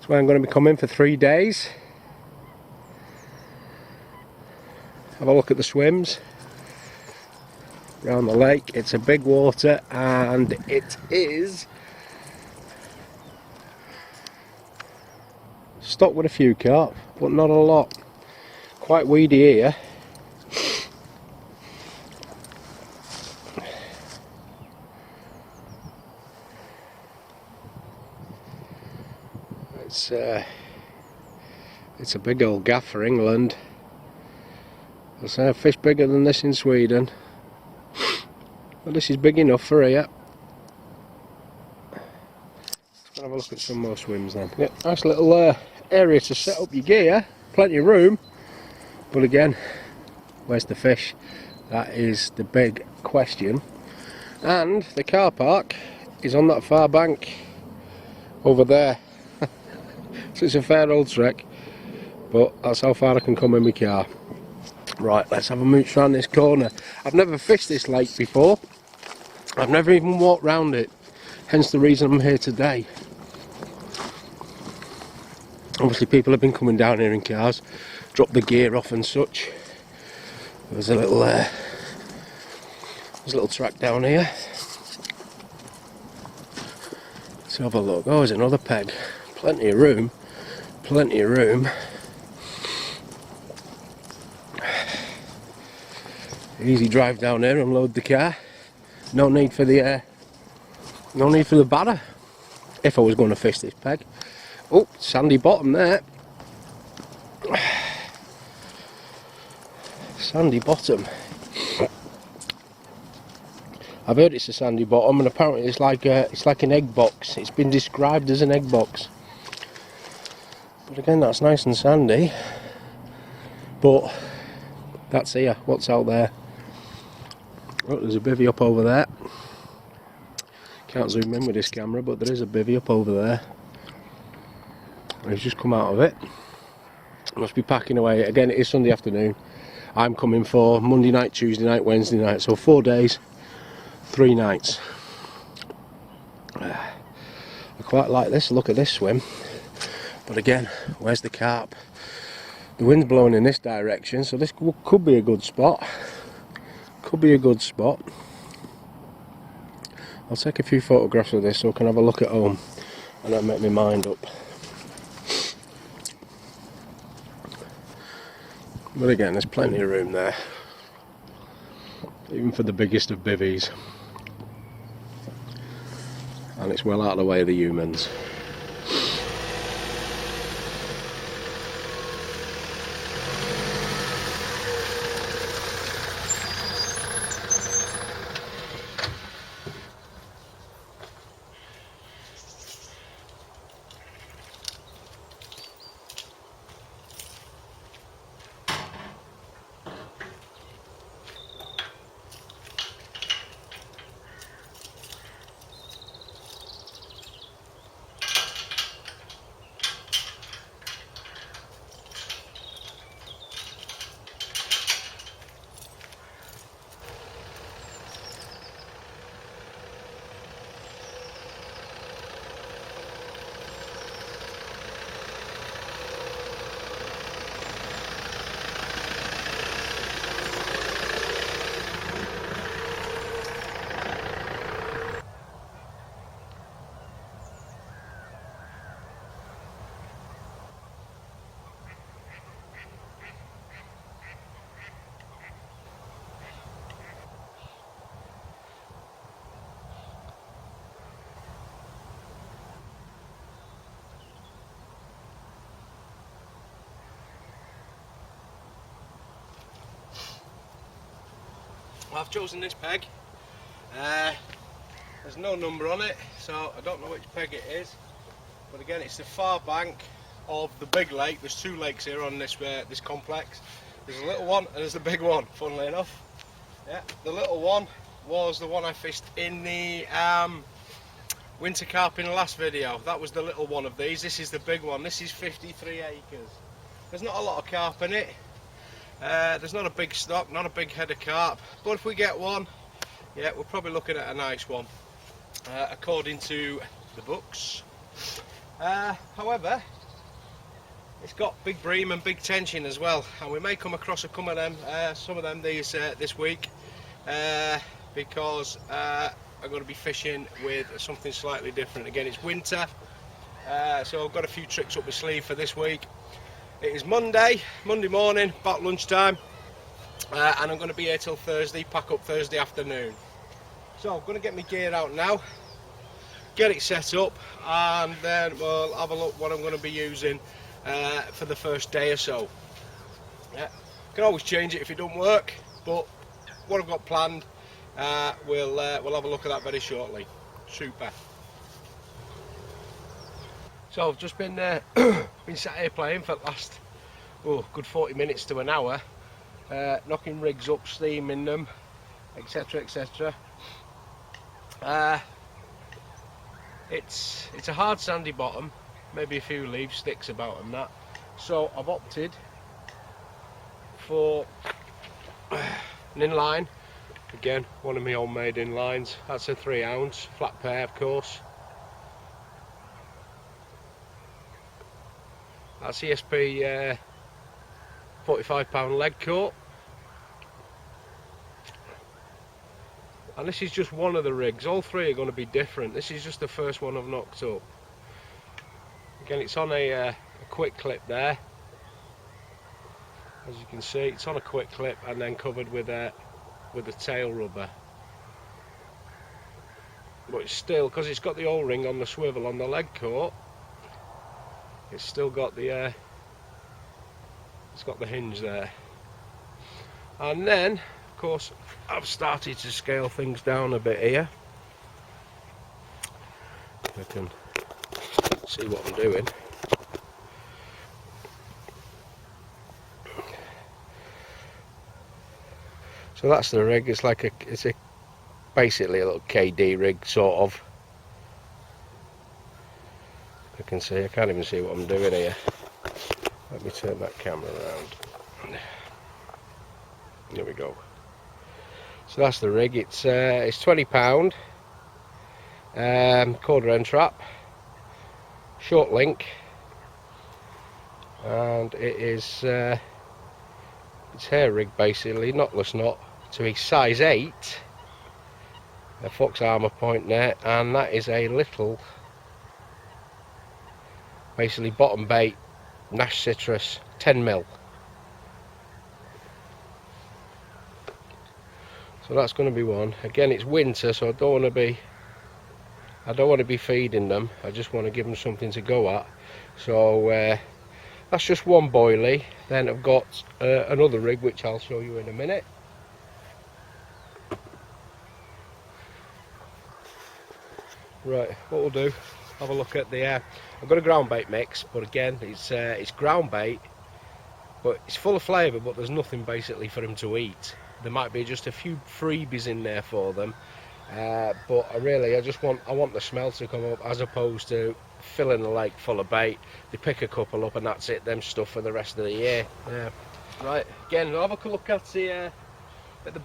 That's where I'm going to be coming for 3 days. Have a look at the swims around the lake. It's a big water and it is stocked with a few carp, but not a lot. Quite weedy here. It's a big old gaff for England. I say a fish bigger than this in Sweden. But this is big enough for here. Let's have a look at some more swims then. Yeah, nice little area to set up your gear. Plenty of room. But again, where's the fish? That is the big question. And the car park is on that far bank over there. So it's a fair old trek, but that's how far I can come in my car. Right, let's have a mooch round this corner. I've never fished this lake before. I've never even walked round it, hence the reason I'm here today. Obviously people have been coming down here in cars, drop the gear off and such. There's a little track down here. Let's have a look. Oh, there's another peg. Plenty of room. Plenty of room. Easy drive down here, unload the car. No need for the banner. If I was going to fish this peg. Oh, sandy bottom there. Sandy bottom. I've heard it's a sandy bottom, and apparently it's like an egg box. It's been described as an egg box. But again, that's nice and sandy. But that's here. What's out there? Oh, there's a bivy up over there. Can't zoom in with this camera, but there is a bivy up over there. He's just come out of it. Must be packing away. Again, it is Sunday afternoon. I'm coming for Monday night, Tuesday night, Wednesday night. So 4 days, 3 nights. I quite like this. Look at this swim. But again, where's the carp? The wind's blowing in this direction, so this could be a good spot. Could be a good spot. I'll take a few photographs of this so I can have a look at home and then make my mind up. But again, there's plenty of room there, even for the biggest of bivvies. And it's well out of the way of the humans. I've chosen this peg. There's no number on it, so I don't know which peg it is. But again, it's the far bank of the big lake. There's 2 lakes here on this complex. There's a little one and there's a big one, funnily enough. Yeah, the little one was the one I fished in the winter carp in the last video. That was the little one of these. This is the big one. This is 53 acres. There's not a lot of carp in it. There's not a big stock, not a big head of carp, but if we get one, yeah, we're probably looking at a nice one, according to the books. However, it's got big bream and big tension as well, and we may come across some of them this week, because I'm going to be fishing with something slightly different. Again, it's winter, so I've got a few tricks up my sleeve for this week. It is Monday morning, about lunchtime, and I'm going to be here till Thursday, pack up Thursday afternoon. So I'm going to get my gear out now, get it set up, and then we'll have a look what I'm going to be using for the first day or so. Yeah, can always change it if it don't work, but what I've got planned, we'll have a look at that very shortly. Super. So I've just been been sat here playing for the last good 40 minutes to an hour, knocking rigs up, steaming them, etc, etc. It's a hard sandy bottom, maybe a few leaf sticks about and that, so I've opted for an inline. Again, one of my homemade inlines. That's a 3 ounce flat pair, of course. That's ESP 45-pound leg coat. And this is just one of the rigs. All three are going to be different. This is just the first one I've knocked up. Again, it's on a quick clip there. As you can see, it's on a quick clip and then covered with a tail rubber. But it's still, because it's got the O-ring on the swivel on the leg coat, it's still got the it's got the hinge there. And then, of course, I've started to scale things down a bit here. I can see what I'm doing. So that's the rig. It's like basically a little KD rig, sort of. I can see. I can't even see what I'm doing here. Let me turn that camera around. There we go. So that's the rig. It's £20. Quarter end trap, short link, and it is it's hair rig basically, knotless knot to a size 8, a fox armour point net, and that is a little, basically bottom bait Nash Citrus 10mm. So that's going to be one. Again, it's winter, so I don't want to be feeding them. I just want to give them something to go at. So that's just one boilie. Then I've got another rig which I'll show you in a minute. Right, what we'll do, have a look at the I've got a ground bait mix, but again it's ground bait, but it's full of flavour, but there's nothing basically for them to eat. There might be just a few freebies in there for them, but I want the smell to come up, as opposed to filling the lake full of bait. They pick a couple up and that's it, them stuff for the rest of the year. Right, again, we'll have a look at the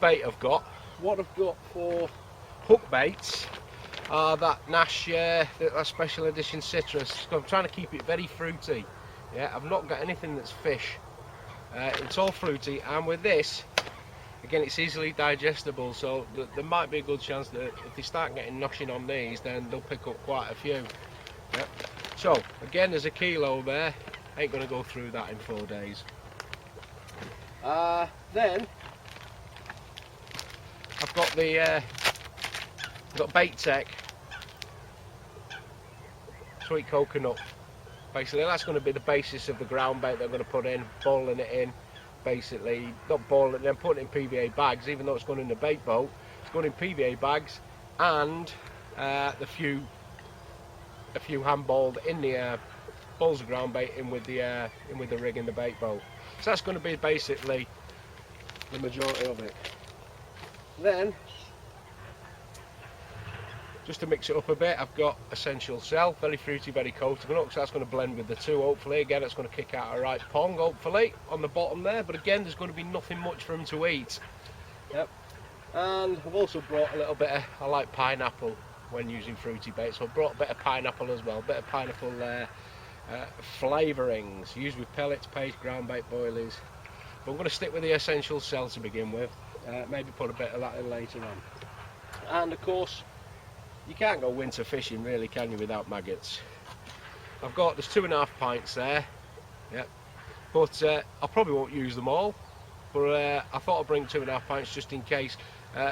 bait I've got. What I've got for hook baits are that Nash, that special edition citrus. I'm trying to keep it very fruity. Yeah, I've not got anything that's fish. It's all fruity, and with this, again, it's easily digestible, so there might be a good chance that if they start getting noshing on these, then they'll pick up quite a few. Yep. So again, there's a kilo there. Ain't gonna go through that in 4 days. Then I've got Bait Tech sweet coconut. Basically, that's going to be the basis of the ground bait that I'm going to put in, boiling it in. Basically, not boiling it, then putting it in PVA bags. Even though it's going in the bait boat, it's going in PVA bags, and a few hand-balled in the balls of ground bait in with the rig in the bait boat. So that's going to be basically the majority of it. Then, just to mix it up a bit, I've got Essential Cell, very fruity, very coconut, so that's going to blend with the two, hopefully. Again, it's going to kick out a right pong, hopefully, on the bottom there, but again, there's going to be nothing much for them to eat. Yep. And I've also brought a little bit of, I like pineapple when using fruity bait, so I've brought a bit of pineapple as well, a bit of pineapple Flavourings used with pellets, paste, ground bait, boilies. But I'm going to stick with the essential cell to begin with. Maybe put a bit of that in later on. And of course, you can't go winter fishing really, can you, without maggots? There's 2.5 pints there. Yep. But I probably won't use them all. But I thought I'd bring 2.5 pints just in case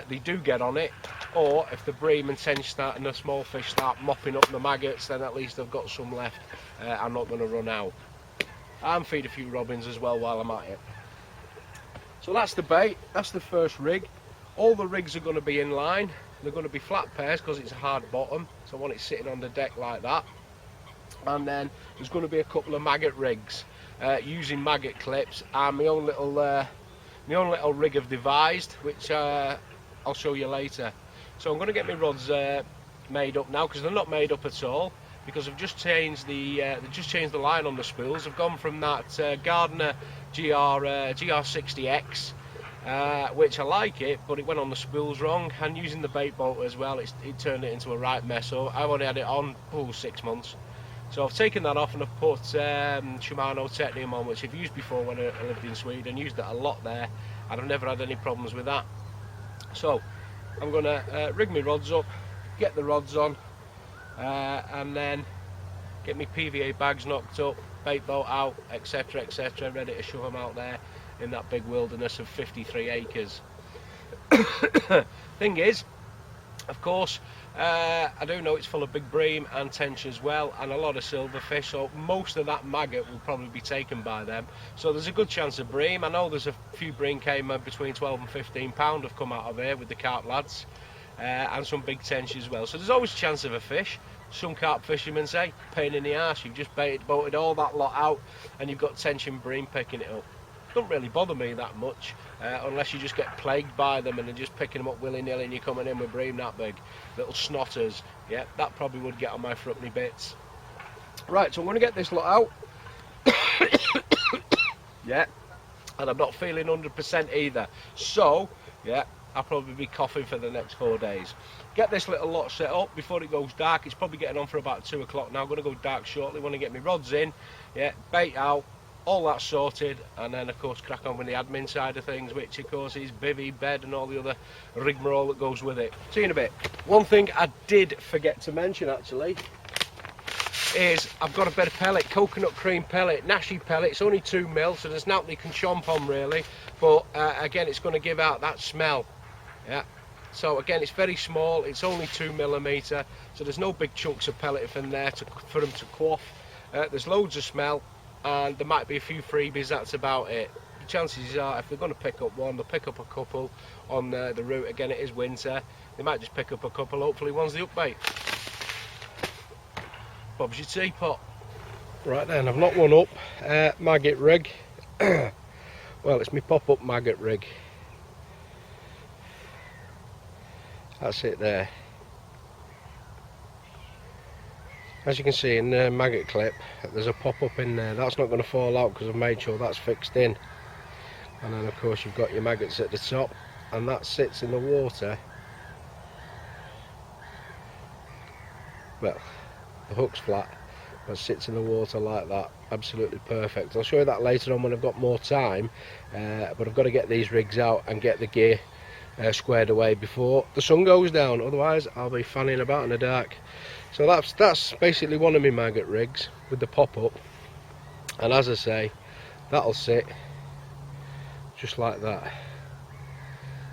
they do get on it, or if the bream and tench and the small fish start mopping up the maggots, then at least I've got some left. I'm not going to run out. And feed a few robins as well while I'm at it. So that's the bait, that's the first rig. All the rigs are going to be in line. They're going to be flat pairs because it's a hard bottom, so I want it sitting on the deck like that. And then there's going to be a couple of maggot rigs using maggot clips, and my own little rig I've devised, which I'll show you later. So I'm going to get my rods made up now, because they're not made up at all, because I've just changed the line on the spools. I've gone from that Gardner GR60X, which I like it, but it went on the spools wrong, and using the bait bolt as well, it turned it into a right mess. So I've only had it on 6 months. So I've taken that off and I've put Shimano Technium on, which I've used before when I lived in Sweden. Used it a lot there, and I've never had any problems with that. So I'm going to rig my rods up, get the rods on, and then get my PVA bags knocked up, bait boat out, etc, etc, ready to shove them out there in that big wilderness of 53 acres. Thing is, of course, I do know it's full of big bream and tench as well, and a lot of silverfish, so most of that maggot will probably be taken by them. So there's a good chance of bream. I know there's a few bream caiman between 12 and 15 pound have come out of here with the carp lads, and some big tench as well. So there's always a chance of a fish. Some carp fishermen say, pain in the arse, you've just boated all that lot out and you've got tench and bream picking it up. Doesn't really bother me that much, unless you just get plagued by them and they're just picking them up willy-nilly and you're coming in with bream that big. Little snotters, yeah, that probably would get on my frupney bits. Right, so I'm going to get this lot out. Yeah, and I'm not feeling 100% either. So, yeah, I'll probably be coughing for the next 4 days. Get this little lot set up before it goes dark. It's probably getting on for about 2 o'clock now. I'm going to go dark shortly. Want to get my rods in, yeah, bait out, all that sorted, and then of course crack on with the admin side of things, which of course is bivy, bed and all the other rigmarole that goes with it. See you in a bit. One thing I did forget to mention actually is I've got a bit of pellet, coconut cream pellet, Nashi pellet. It's only 2 mil, so there's nothing you can chomp on really, but again it's going to give out that smell. Yeah, so again it's very small, it's only 2mm, so there's no big chunks of pellet in there for them to quaff. There's loads of smell, and there might be a few freebies, that's about it. The chances are if they're going to pick up one, they'll pick up a couple on the route. Again, it is winter, they might just pick up a couple, hopefully one's the upbait. Bob's your teapot. Right then, I've knocked one up, maggot rig. Well, it's my pop-up maggot rig. That's it there. As you can see in the maggot clip, there's a pop-up in there. That's not going to fall out because I've made sure that's fixed in. And then of course you've got your maggots at the top, and that sits in the water. Well, the hook's flat, but sits in the water like that. Absolutely perfect. I'll show you that later on when I've got more time, but I've got to get these rigs out and get the gear squared away before the sun goes down, otherwise I'll be fanning about in the dark. So that's basically one of my maggot rigs with the pop-up, and as I say, that'll sit just like that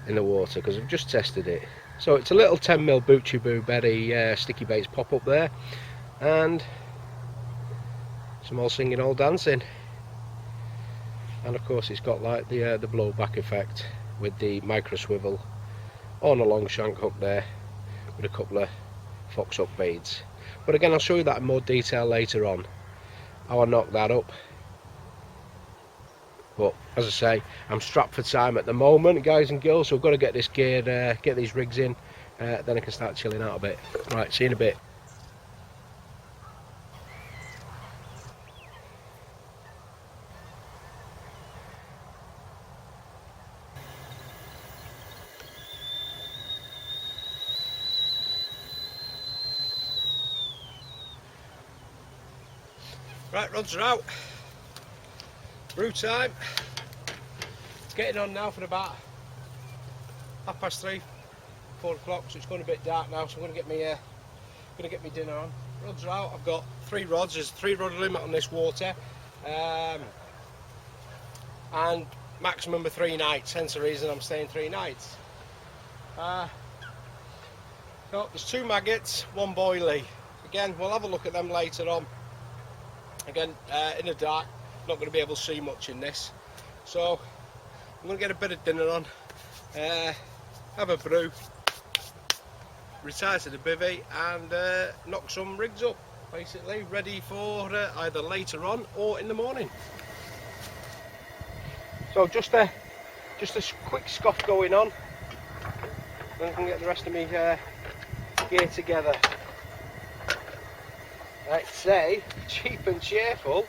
in the water because I've just tested it. So it's a little 10mm Boochie Boo Berry sticky baits pop-up there, and some all singing, all dancing, and of course it's got like the blowback effect with the micro swivel on a long shank hook there with a couple of fox hook beads. But again, I'll show you that in more detail later on, how I knock that up. But as I say, I'm strapped for time at the moment, guys and girls, so I've got to get this geared, get these rigs in, then I can start chilling out a bit. Right, see you in a bit. Right, rods are out. Brew time. It's getting on now for about 3:30, 4 o'clock, so it's going a bit dark now. So I'm going to get me dinner on. Rods are out. I've got 3 rods. There's a 3 rod limit on this water, and maximum of 3 nights. Hence the reason I'm staying 3 nights. So there's 2 maggots, 1 boilie. Again, we'll have a look at them later on. Again, in the dark, not going to be able to see much in this. So I'm going to get a bit of dinner on, have a brew, retire to the bivvy, and knock some rigs up. Basically, ready for either later on or in the morning. So just a quick scoff going on, then I can get the rest of me gear together. I'd say cheap and cheerful.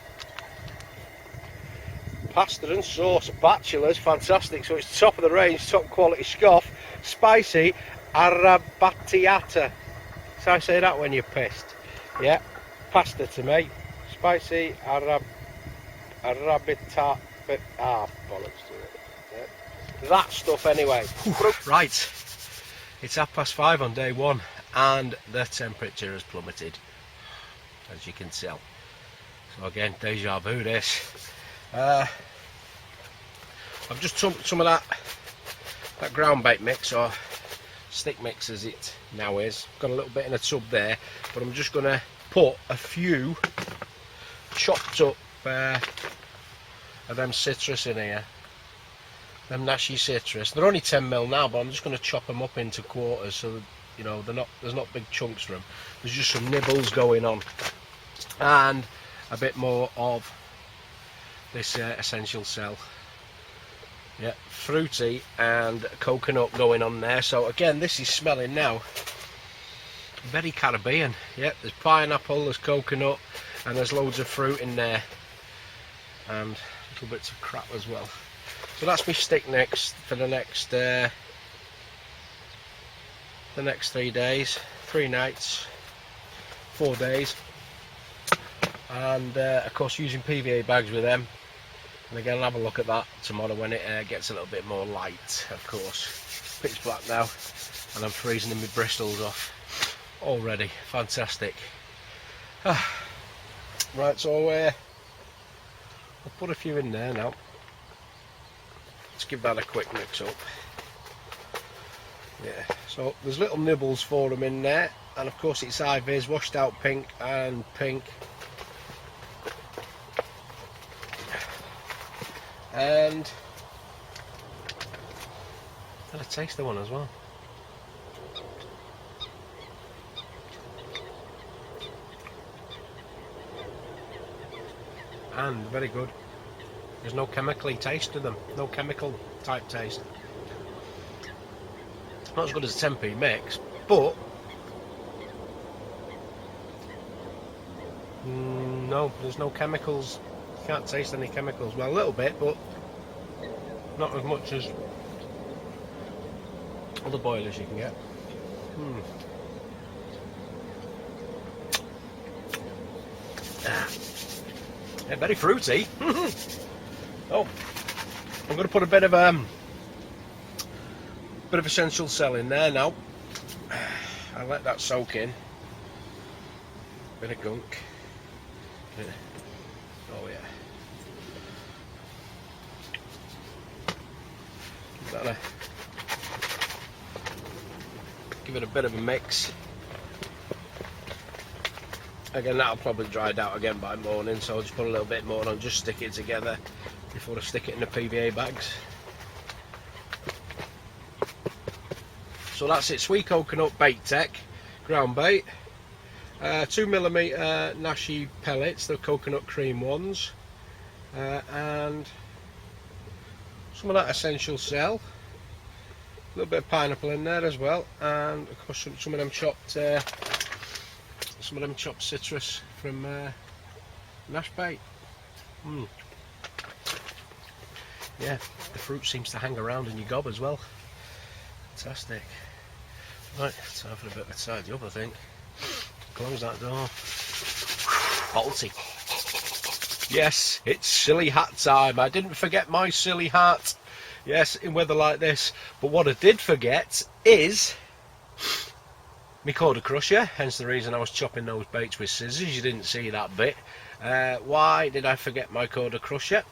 Pasta and sauce, bachelors, fantastic. So it's top of the range, top quality scoff, spicy arrabbiata. So I say that when you're pissed. Yeah, pasta to me, spicy arrabbiata. Bollocks to it. Yeah. That stuff anyway. Right, it's 5:30 on day 1, and the temperature has plummeted, as you can tell. So again, deja vu this. I've just took some of that ground bait mix, or stick mix as it now is. Got a little bit in a tub there, but I'm just going to put a few chopped up of them citrus in here, them Nashi citrus. They're only 10mm now, but I'm just going to chop them up into quarters so that, you know, there's not big chunks for them. There's just some nibbles going on, and a bit more of this essential cell. Yeah, fruity and coconut going on there. So again, this is smelling now very Caribbean. Yeah, there's pineapple, there's coconut, and there's loads of fruit in there, and little bits of crap as well. So that's my stick next for the next 3 days, 3 nights, 4 days, and of course using PVA bags with them. And again, I'll have a look at that tomorrow when it gets a little bit more light. Of course, pitch black now, and I'm freezing in my bristles off already. Fantastic. Right, so I'll put a few in there now. Let's give that a quick mix up. Yeah, so there's little nibbles for them in there, and of course it's high-vis, washed out pink and pink. And had a taster one as well. And very good. There's no chemically taste to them, no chemical type taste. Not as good as a 10p mix, but no, there's no chemicals. You can't taste any chemicals. Well, a little bit, but not as much as other boilers you can get. Yeah, very fruity. Oh, I'm going to put a bit of essential cell in there now. I'll let that soak in. Bit of gunk. Yeah. Oh yeah. Give it a bit of a mix. Again, that'll probably dry out again by morning, so I'll just put a little bit more on, just stick it together before I stick it in the PVA bags. So that's it, sweet coconut bait tech, ground bait, 2mm Nashi pellets, the coconut cream ones, and some of that essential cell, a little bit of pineapple in there as well, and of course some of them chopped citrus from Nash bait. Yeah, the fruit seems to hang around in your gob as well. Fantastic. Right, time for a bit of a tidy up, I think. Close that door. Faulty. Yes, it's silly hat time. I didn't forget my silly hat. Yes, in weather like this. But what I did forget is my corder crusher, hence the reason I was chopping those baits with scissors. You didn't see that bit. Why did I forget my corder crusher?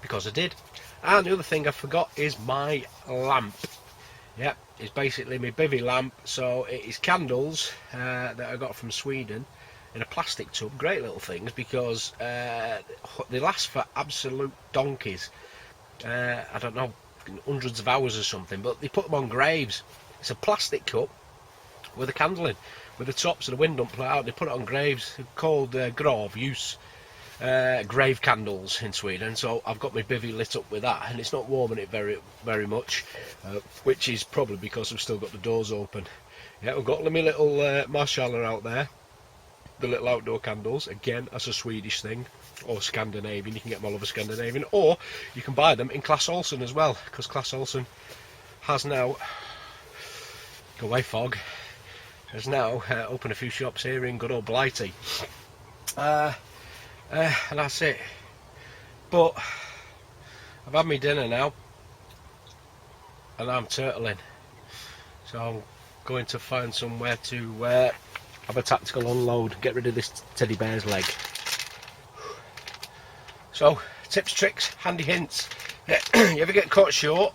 Because I did. And the other thing I forgot is my lamp. Yep, it's basically my bivy lamp. So it is candles that I got from Sweden in a plastic tub. Great little things, because they last for absolute donkeys. I don't know, hundreds of hours or something, but they put them on graves. It's a plastic cup with a candle in, with the tops of the wind don't play out. They put it on graves. They're called gravljus, grave candles in Sweden. So I've got my bivy lit up with that, and it's not warming it very much, which is probably because I've still got the doors open. Yeah, we've got my little marshmallow out there, the little outdoor candles. Again, that's a Swedish thing, or Scandinavian. You can get them all over Scandinavian, or you can buy them in Clas Ohlson as well, because Clas Ohlson has now, go away fog, has now opened a few shops here in good old Blighty, and that's it. But I've had my dinner now, and I'm turtling, so I'm going to find somewhere to have a tactical unload, get rid of this teddy bear's leg. So, tips, tricks, handy hints. You ever get caught short?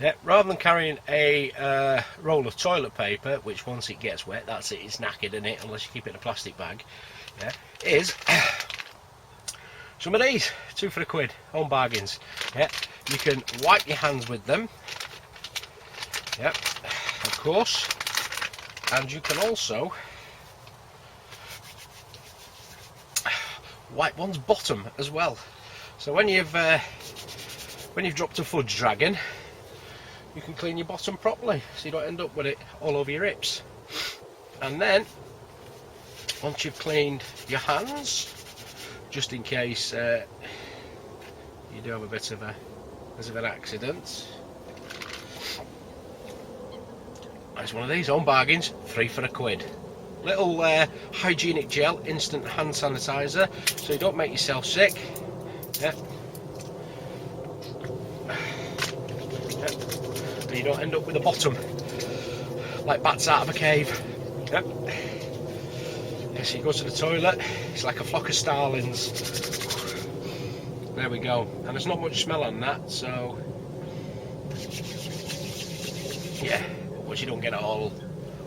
Yeah, rather than carrying a roll of toilet paper, which once it gets wet, that's it, it's knackered in it, unless you keep it in a plastic bag, yeah, is some of these, 2 for £1, home bargains. Yeah, you can wipe your hands with them, yeah, of course, and you can also wipe one's bottom as well. So when you've dropped a fudge dragon, you can clean your bottom properly, so you don't end up with it all over your hips. And then once you've cleaned your hands, just in case you do have a bit of an accident, there's one of these home bargains, 3 for £1. Little hygienic gel, instant hand sanitizer, so you don't make yourself sick. Yeah. And you don't end up with a bottom like bats out of a cave. Yeah. So you go to the toilet, it's like a flock of starlings. There we go. And there's not much smell on that, so yeah, but you don't get it all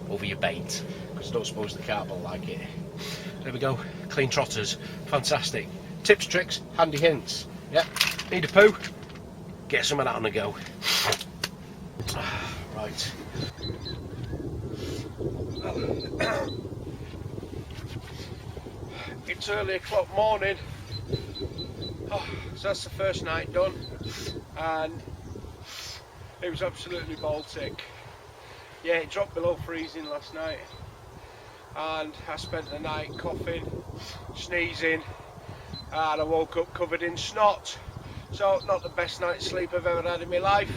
over your bait, because I don't suppose the carp will like it. There we go, clean trotters, fantastic. Tips, tricks, handy hints. Yeah, need a poo? Get some of that on the go. Right. It's early o'clock morning. Oh, so that's the first night done, and it was absolutely Baltic. Yeah, it dropped below freezing last night, and I spent the night coughing, sneezing, and I woke up covered in snot. So not the best night's sleep I've ever had in my life.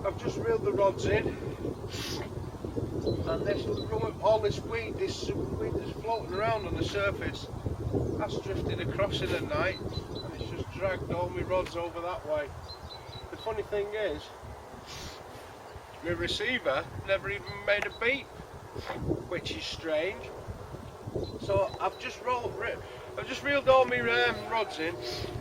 I've just reeled the rods in, and all this weed that's floating around on the surface, that's drifted across in the night, and it's just dragged all my rods over that way. The funny thing is, my receiver never even made a beep, which is strange. So I've just reeled all my rods in.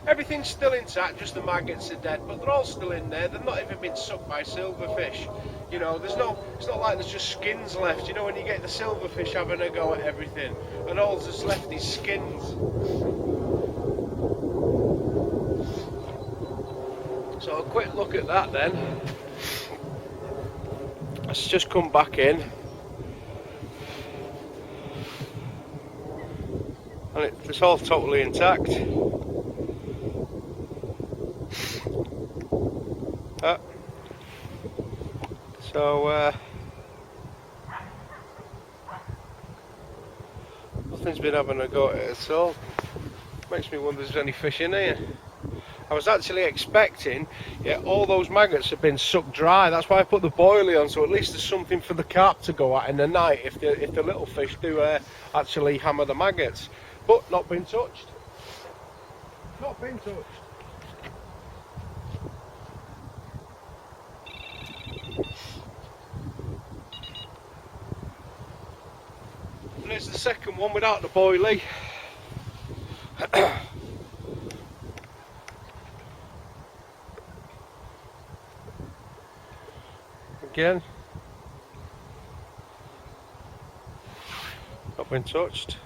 Everything's still intact, just the maggots are dead, but they're all still in there. They've not even been sucked by silverfish. You know, it's not like there's just skins left. You know, when you get the silverfish having a go at everything, and all that's left is skins. So a quick look at that then. Let's just come back in. And it's all totally intact. So nothing's been having a go at it at all. Makes me wonder if there's any fish in here. I was actually expecting, yeah, all those maggots have been sucked dry. That's why I put the boilie on, so at least there's something for the carp to go at in the night if the little fish do actually hammer the maggots. But not been touched. Not been touched. And it's the second one without the boilie. Again, not been touched.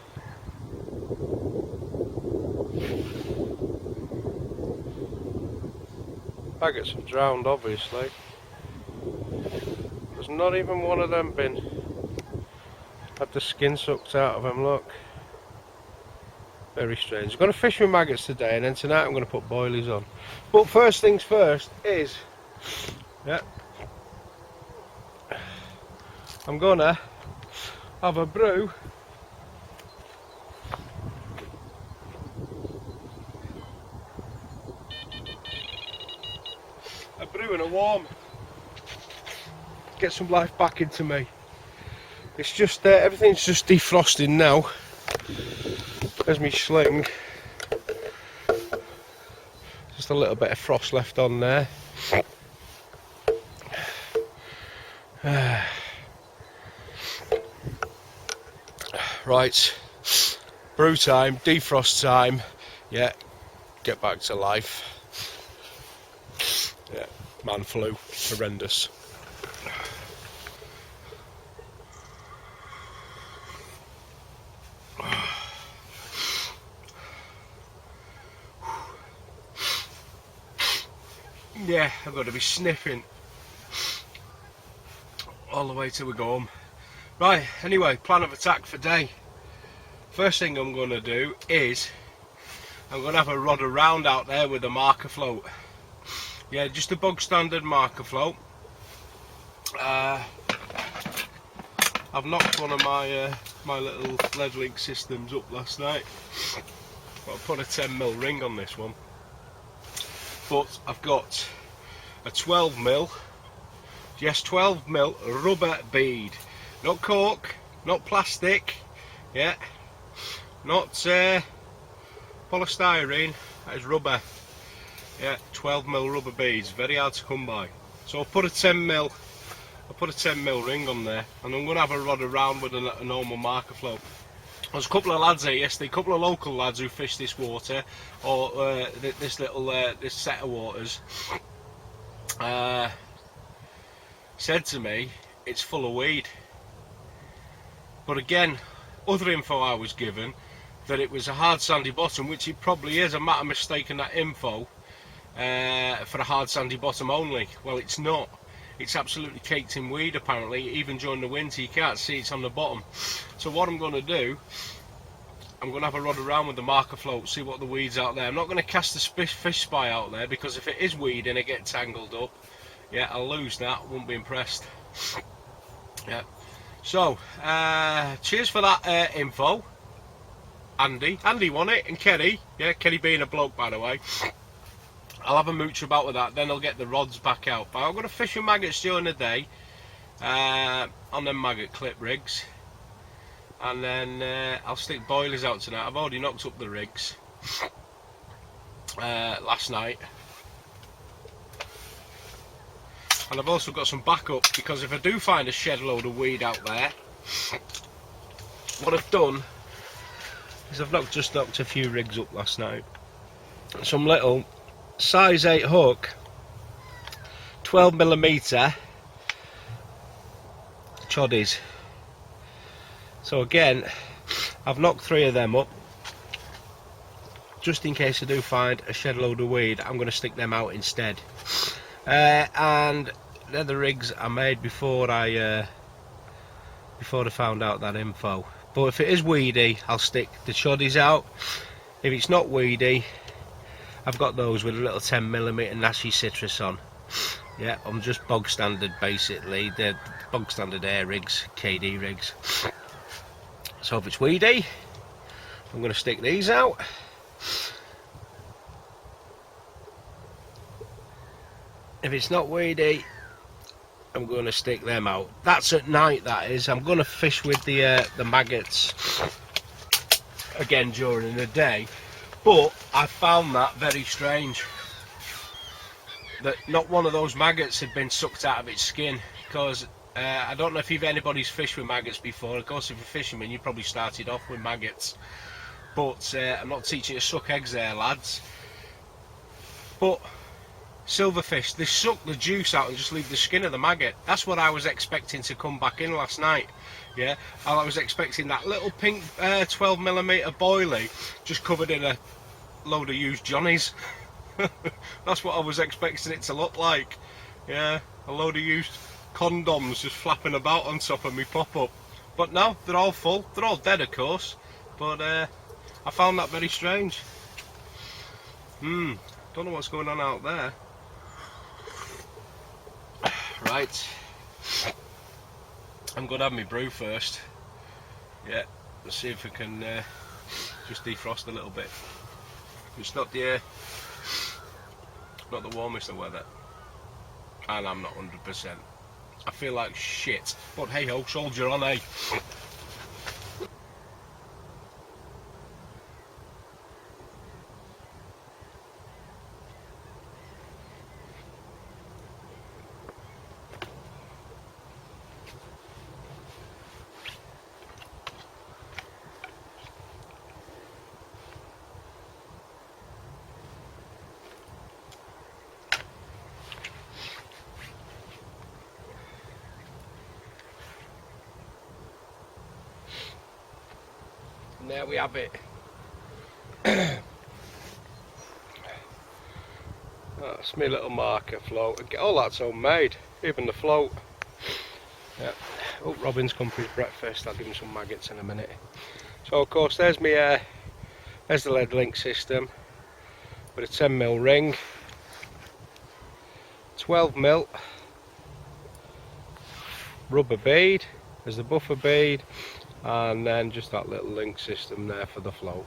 Maggots have drowned, obviously. There's not even one of them been had the skin sucked out of them. Look, very strange. I'm going to fish with maggots today, and then tonight I'm going to put boilies on. But first things first is, yeah, I'm gonna have a brew and a warm. Get some life back into me. It's just everything's just defrosting now. There's my sling. Just a little bit of frost left on there. Right, brew time, defrost time. Yeah, get back to life. Yeah, man flu, horrendous. Yeah, I've got to be sniffing all the way till we go home. Right, anyway, plan of attack for day. First thing I'm going to do is I'm going to have a rod around out there with a marker float. Yeah, just a bog standard marker float. I've knocked one of my my little lead link systems up last night. I'll put a 10mm ring on this one. But I've got a 12mm, yes, 12mm rubber bead. Not cork, not plastic, yeah, not polystyrene, that is rubber. Yeah, 12mm rubber beads, very hard to come by. So I'll put a 10mm ring on there, and I'm going to have a rod around with a normal marker float. There's a couple of lads here yesterday, a couple of local lads who fish this water, or this set of waters, said to me it's full of weed. But again, other info I was given that it was a hard sandy bottom, which it probably is. I might have mistaken that info for a hard sandy bottom only. Well, it's not. It's absolutely caked in weed apparently. Even during the winter you can't see it's on the bottom. So what I'm going to do, I'm going to have a rod around with the marker float, see what the weeds out there. I'm not going to cast the fish spy out there, because if it is weed and it gets tangled up, yeah, I'll lose that, won't be impressed. Yeah. So, cheers for that info. Andy won it, and Kenny, yeah, Kenny being a bloke by the way. I'll have a mooch about with that, then I'll get the rods back out. But I'm going to fish with maggots during the day, on them maggot clip rigs. And then I'll stick boilies out tonight. I've already knocked up the rigs last night. And I've also got some backup, because if I do find a shed load of weed out there, what I've done is I've just knocked a few rigs up last night. Some little size 8 hook, 12mm choddies. So again, I've knocked 3 of them up, just in case I do find a shed load of weed. I'm going to stick them out instead. And they're the rigs I made before I found out that info. But if it is weedy, I'll stick the choddies out. If it's not weedy, I've got those with a little 10mm Nashi citrus on. Yeah, I'm just bog standard basically. They're bog standard air rigs, KD rigs. So if it's weedy, I'm going to stick these out. If it's not weedy, I'm going to stick them out. That's at night, that is. I'm going to fish with the maggots again during the day, But I found that very strange, that not one of those maggots had been sucked out of its skin, because I don't know if anybody's fished with maggots before. Of course, if you're a fisherman, you probably started off with maggots, but I'm not teaching you to suck eggs there, lads. But silverfish, they suck the juice out and just leave the skin of the maggot. That's what I was expecting to come back in last night. Yeah, I was expecting that little pink 12mm boilie just covered in a load of used Johnnies. That's what I was expecting it to look like. Yeah, a load of used condoms just flapping about on top of me pop-up. But no, they're all full. They're all dead, of course. But I found that very strange. Don't know what's going on out there. Right, I'm going to have my brew first. Yeah, let's see if we can just defrost a little bit. It's not the warmest of weather, and I'm not 100%. I feel like shit, but hey ho, soldier on, eh? And there we have it. That's my little marker float. All that's homemade, even the float. Yeah. Oh, Robin's come for his breakfast. I'll give him some maggots in a minute. So of course there's my there's the lead link system with a 10mm ring, 12mm rubber bead as the buffer bead, and then just that little link system there for the float.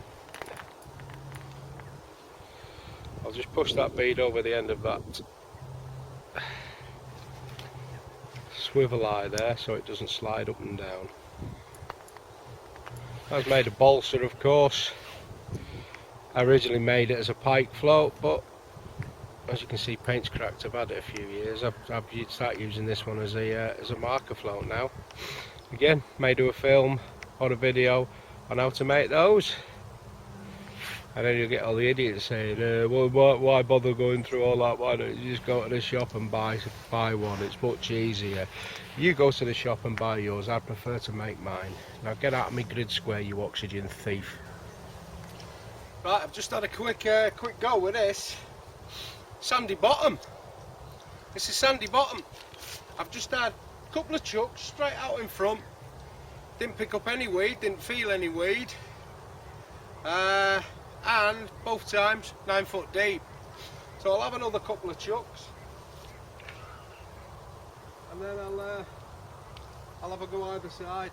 I'll just push that bead over the end of that swivel eye there so it doesn't slide up and down. I was made a balsa, of course. I originally made it as a pike float, but as you can see, paint's cracked. I've had it a few years. I've started using this one as a marker float now. Again, may do a film or a video on how to make those, and then you'll get all the idiots saying, why bother going through all that? Why don't you just go to the shop and buy one? It's much easier. You go to the shop and buy yours. I prefer to make mine. Now get out of my grid square, you oxygen thief. Right, I've just had a quick go with this sandy bottom. It's a sandy bottom. I've just had a couple of chucks straight out in front. Didn't pick up any weed, didn't feel any weed, and both times 9 foot deep. So I'll have another couple of chucks, and then I'll have a go either side.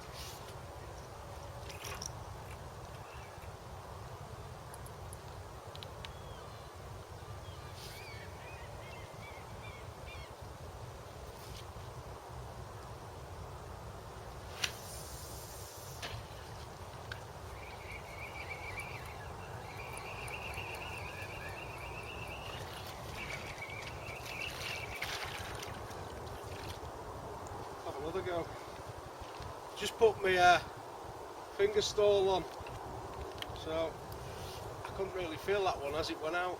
Go. Just put my finger stole on, so I couldn't really feel that one as it went out.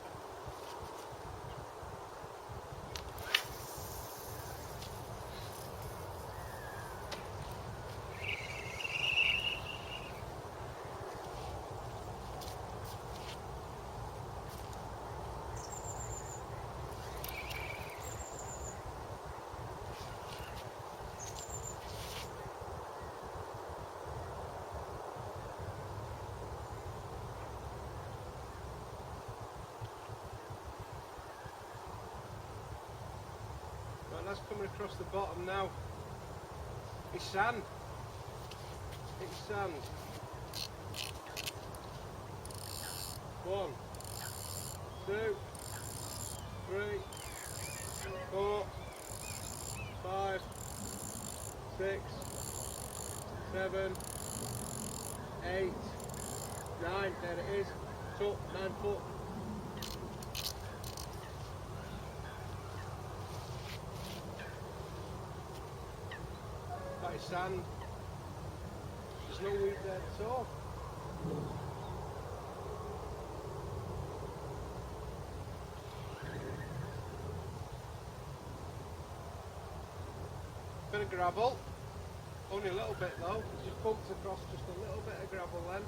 That's coming across the bottom now. It's sand. It's sand. 1, 2, 3, 4, 5, 6, 7, 8, 9. There it is. foot, 9 foot. That is sand. There's no weed there at all. Bit of gravel, only a little bit though, just bumped across just a little bit of gravel then.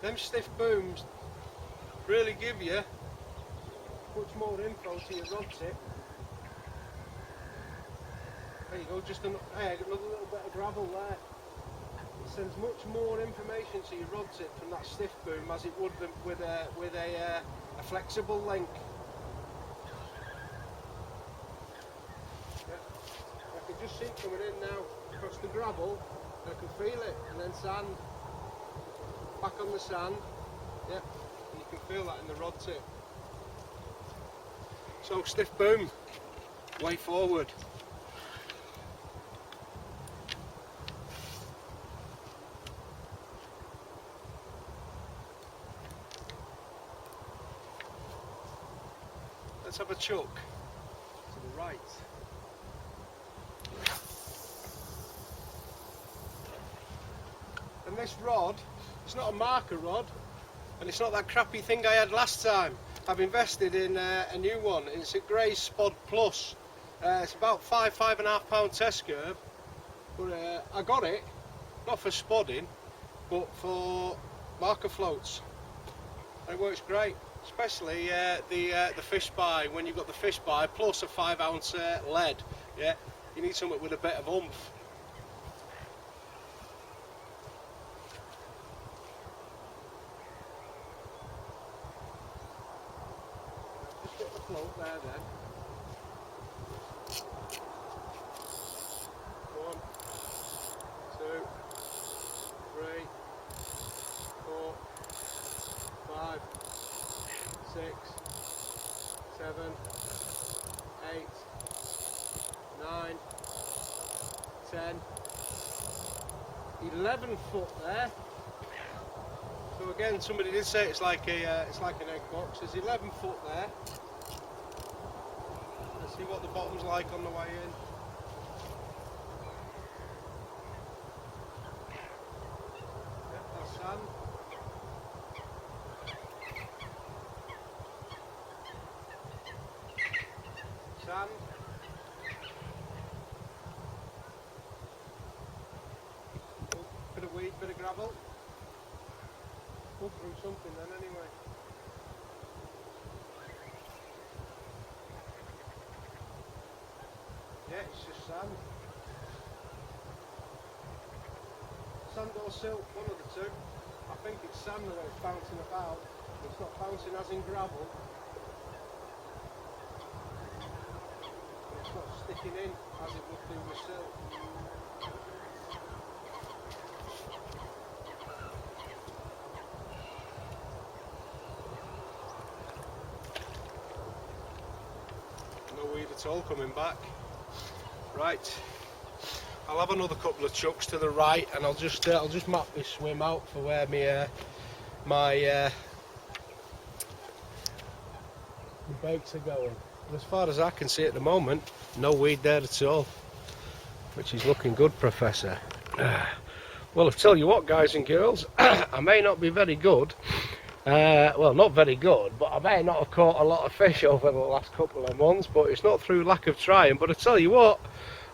Them stiff booms really give you much more info to your rod tip. There you go, just another little bit of gravel there. It sends much more information to your rod tip from that stiff boom as it would with a flexible link. I can just see it coming in now across the gravel, and I can feel it, and then sand, back on the sand, yep, and you can feel that in the rod tip. So stiff boom, way forward. Let's have a chuck to the right. And this rod, it's not a marker rod, and it's not that crappy thing I had last time. I've invested in a new one. It's a Grey Spod Plus. It's about 5.5 pound test curve, but I got it not for spodding, but for marker floats. And it works great, especially the fish spy. When you've got the fish spy plus a 5 ounce lead, yeah, you need something with a bit of oomph. Float there then. 1, 2, 3, 4, 5, 6, 7, 8, 9, 10, 11 foot there. So again, somebody did say it's like an egg box. There's 11 foot there. See what the bottom's like on the way in. Yep, that's sand. Sand. Oh, bit of weed, bit of gravel. Pull through something then anyway. Yeah, it's just sand. Sand or silt, one of the two. I think it's sand the way it's bouncing about. It's not bouncing as in gravel. It's not sticking in as it would do with silt. No weed at all coming back. Right, I'll have another couple of chucks to the right, and I'll just map this swim out for where my baits are going. And as far as I can see at the moment, no weed there at all, which is looking good, Professor. Well, I'll tell you what, guys and girls, I may not be very good. Well, not very good, but I may not have caught a lot of fish over the last couple of months, but it's not through lack of trying. But I tell you what,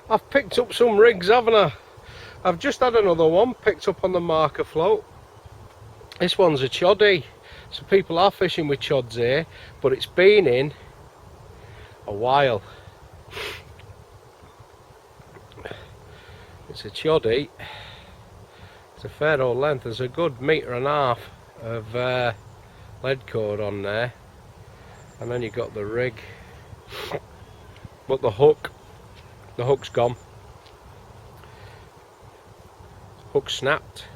I've picked up some rigs, haven't I? I've just had another one picked up on the marker float. This one's a choddy, so people are fishing with chods here, but it's been in a while. It's a choddy. It's a fair old length. There's a good 1.5 meters of lead cord on there, and then you got the rig, but the hook's gone. Hook snapped,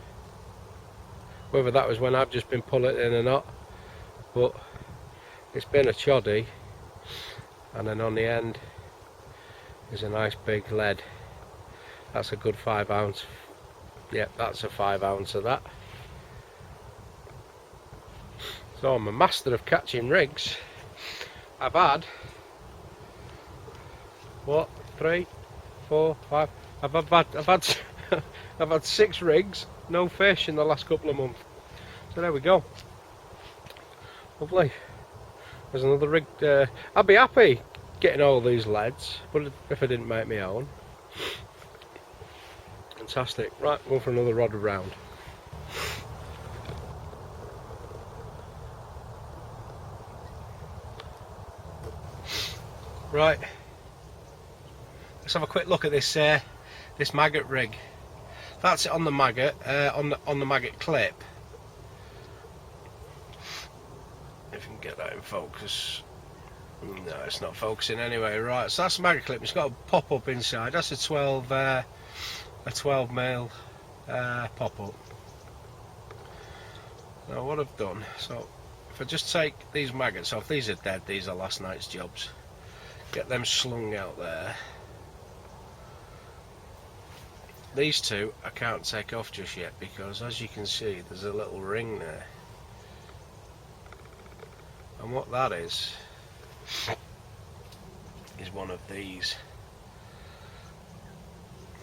whether that was when I've just been pulling it in or not, but it's been a choddy. And then on the end is a nice big lead. That's a good 5 ounce. Yep, that's a 5 ounce of that. So I'm a master of catching rigs. I've had, what, 3, 4, 5, I've had I've had 6 rigs, no fish in the last couple of months. So there we go. Lovely. There's another rig. I'd be happy getting all these leads, but if I didn't make my own. Fantastic. Right, go for another rod around. Right, let's have a quick look at this this Maggot rig. That's it on the Maggot, on the Maggot clip. If you can get that in focus. No, it's not focusing anyway. Right, so that's the Maggot clip. It's got a pop-up inside. That's a 12 mil pop-up. Now what I've done, so if I just take these maggots off, these are dead. These are last night's jobs. Get them slung out there. These two I can't take off just yet because, as you can see, there's a little ring there. And what that is one of these.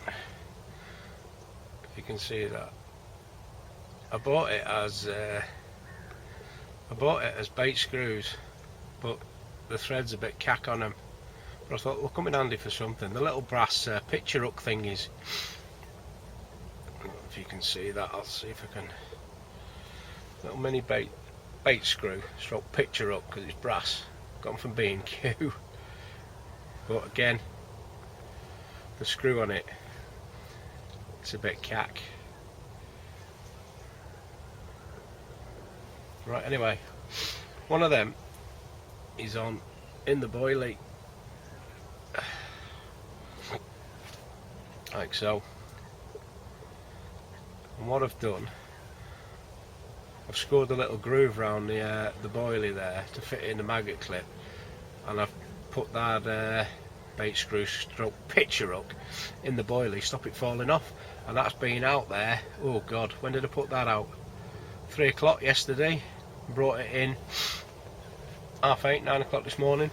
If you can see that. I bought it as bait screws, but the thread's a bit cack on them. But I thought they'll come in handy for something. The little brass picture hook thingies. If you can see that, I'll see if I can. Little mini bait screw, stroke picture hook, because it's brass. Got them from B&Q. But again, the screw on it, it's a bit cack. Right, anyway, one of them is on in the boilie, like so. And what I've done, I've scored a little groove around the boilie there to fit in the Maggot clip, and I've put that bait screw stroke picture hook in the boilie, stop it falling off. And that's been out there, oh god, when did I put that out? 3 o'clock yesterday. Brought it in 8:30, 9 o'clock this morning.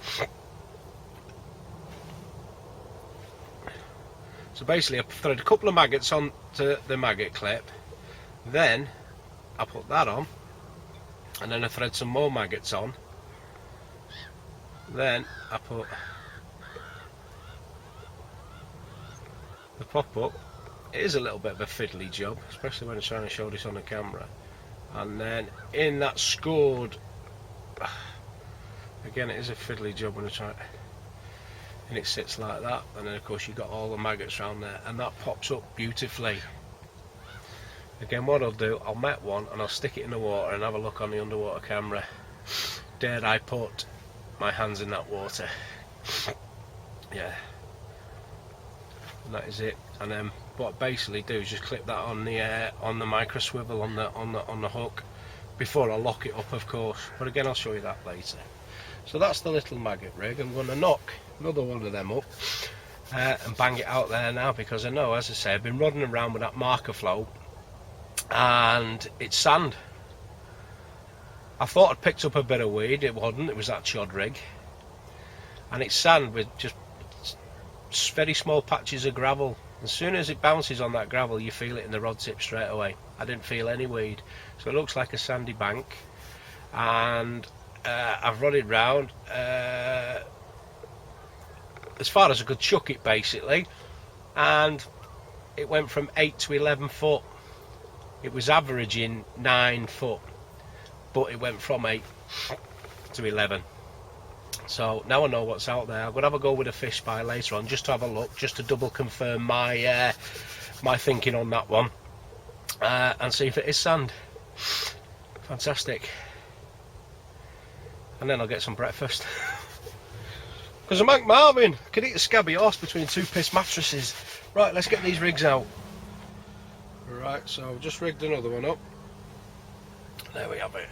So basically I thread a couple of maggots onto the Maggot clip, then I put that on, and then I thread some more maggots on, then I put the pop-up. It is a little bit of a fiddly job, especially when I'm trying to show this on the camera. And then in that scored, again it is a fiddly job when I try it, and it sits like that, and then of course you've got all the maggots around there, and that pops up beautifully. Again, what I'll do, I'll met one and I'll stick it in the water and have a look on the underwater camera. Dare I put my hands in that water? Yeah, and that is it. And then what I basically do is just clip that on the micro swivel on the hook before I lock it up, of course. But again, I'll show you that later. So that's the little Maggot rig. I'm going to knock another one of them up and bang it out there now, because I know, as I say, I've been running around with that marker float and it's sand. I thought I'd picked up a bit of weed. It wasn't. It was that chod rig, and it's sand with just very small patches of gravel. As soon as it bounces on that gravel, you feel it in the rod tip straight away. I didn't feel any weed, so it looks like a sandy bank. And I've run it round as far as I could chuck it, basically, and it went from 8 to 11 foot. It was averaging 9 foot, but it went from 8 to 11. So now I know what's out there. I'm going to have a go with a fish spy later on, just to have a look, just to double confirm my my thinking on that one, and see if it is sand. Fantastic. And then I'll get some breakfast. Because I'm like Marvin, I could eat a scabby horse between 2 piss mattresses. Right, let's get these rigs out. Right, so I've just rigged another one up. There we have it.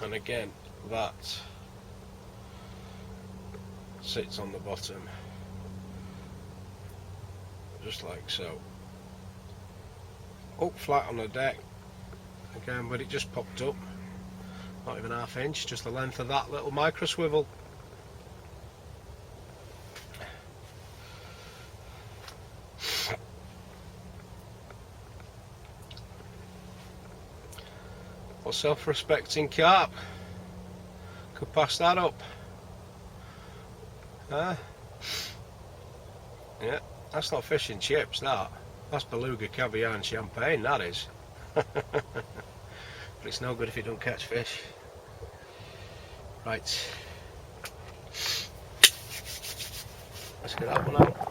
And again, that sits on the bottom, just like so. Up flat on the deck again, but it just popped up, not even ½ inch, just the length of that little micro swivel. What self-respecting carp could pass that up? Yeah, that's not fish and chips, that's beluga, caviar and champagne, that is. But it's no good if you don't catch fish. Right, let's get that one out.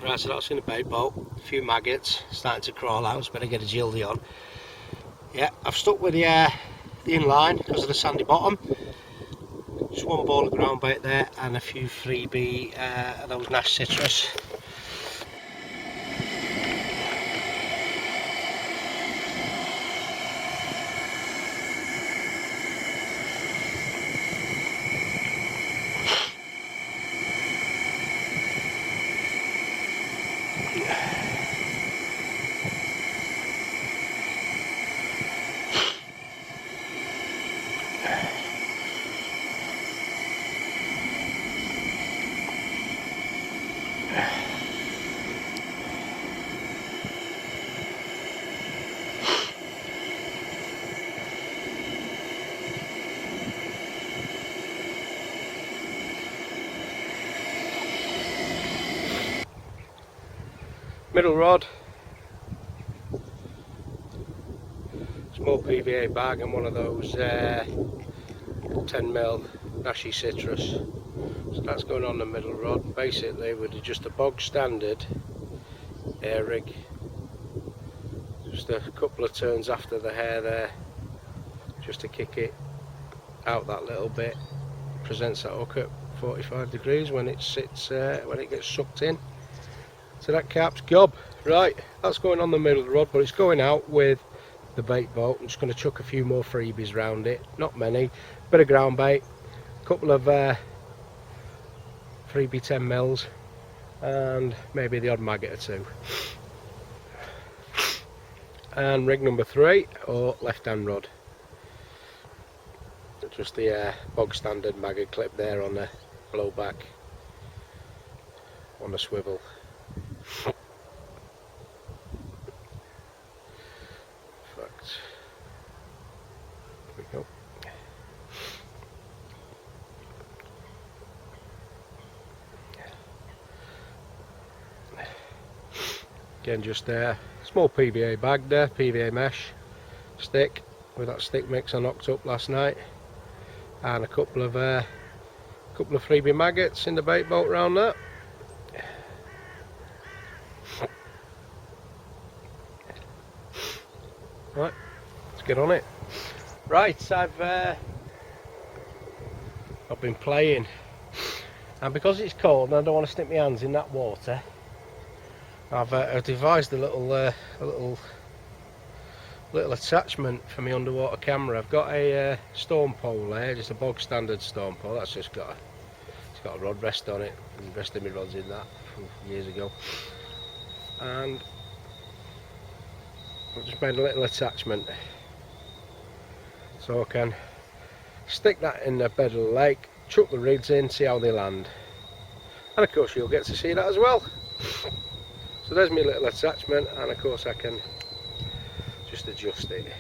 Right, so that's in the bait boat. A few maggots starting to crawl out, so better get a jildy on. Yeah, I've stuck with the inline because of the sandy bottom. Just one ball of ground bait there and a few freebie, those Nash citrus. Middle rod, small PVA bag and one of those 10mm Nashy citrus. So that's going on the middle rod, basically with just a bog standard air rig. Just a couple of turns after the hair there, just to kick it out that little bit. Presents that hook at 45 degrees when it sits, when it gets sucked in. So that carp's gob. Right, that's going on the middle rod, but it's going out with the bait boat. I'm just going to chuck a few more freebies round it, not many. Bit of ground bait, a couple of freebie 10mm, and maybe the odd maggot or two. And rig number 3, or left hand rod. Just the bog standard maggot clip there on the blowback on the swivel. Perfect. There we go. Again, just a small PVA bag there, PVA mesh stick with that stick mix I knocked up last night, and a couple of freebie maggots in the bait boat round that. Right, let's get on it. Right, I've been playing, and because it's cold and I don't want to stick my hands in that water, I've devised a little little attachment for my underwater camera. I've got a stone pole there, just a bog standard stone pole. That's just got a rod rest on it. I rested my rods in that years ago, and I've just made a little attachment so I can stick that in the bed of the lake, chuck the rigs in, see how they land, and of course you'll get to see that as well. So there's my little attachment, and of course I can just adjust it.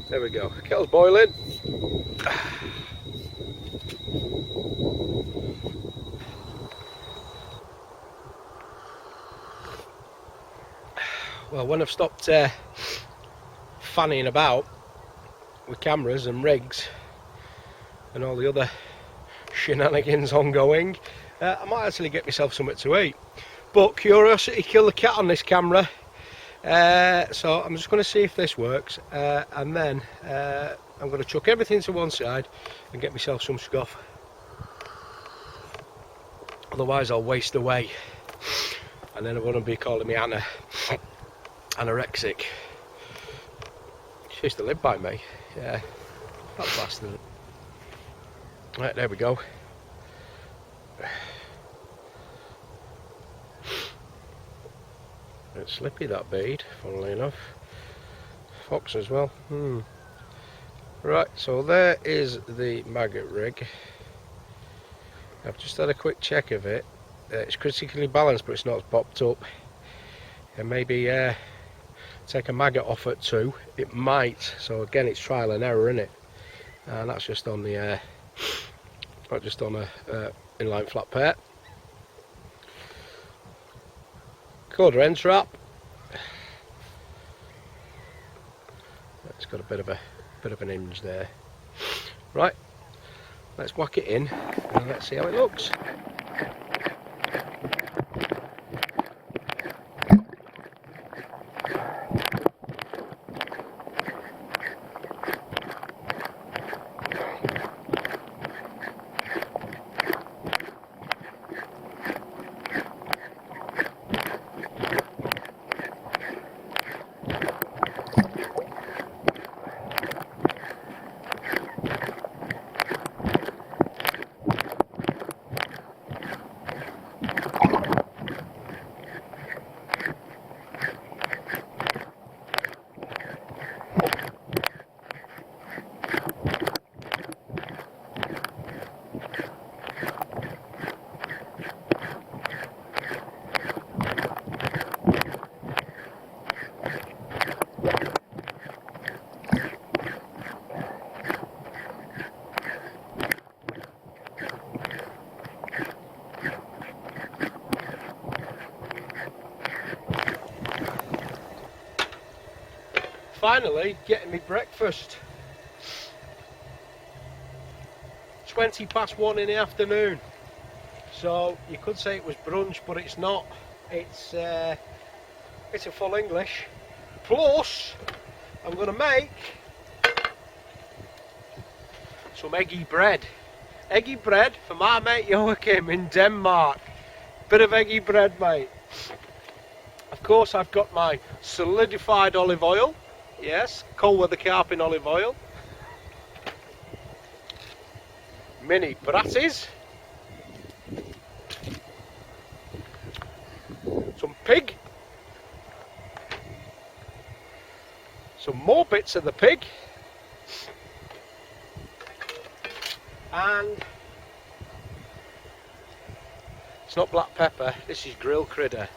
There we go, kettle's boiling. Well, when I've stopped fanning about with cameras and rigs and all the other shenanigans ongoing, I might actually get myself something to eat. But curiosity killed the cat on this camera, so I'm just going to see if this works, and then I'm going to chuck everything to one side and get myself some scoff. Otherwise I'll waste away, and then I wouldn't be calling me anorexic. She used to live by me, yeah, that bastard. Right, there we go. It's slippy, that bead, funnily enough. Fox as well. Right, so there is the Maggot rig. I've just had a quick check of it. It's critically balanced, but it's not popped up. And maybe take a Maggot off at 2. It might. So again, it's trial and error, isn't it? And that's just on the not just on a inline flat pair. Quarter end trap. It's got a bit of an hinge there. Right, let's whack it in and let's see how it looks. Finally getting me breakfast. 1:20 in the afternoon. So you could say it was brunch, but it's not. It's a full English. Plus, I'm going to make some eggy bread. Eggy bread for my mate Joachim in Denmark. Bit of eggy bread, mate. Of course, I've got my solidified olive oil. Yes, cold weather Carping olive oil. Mini bratties. Some pig. Some more bits of the pig. And it's not black pepper, this is grill critter.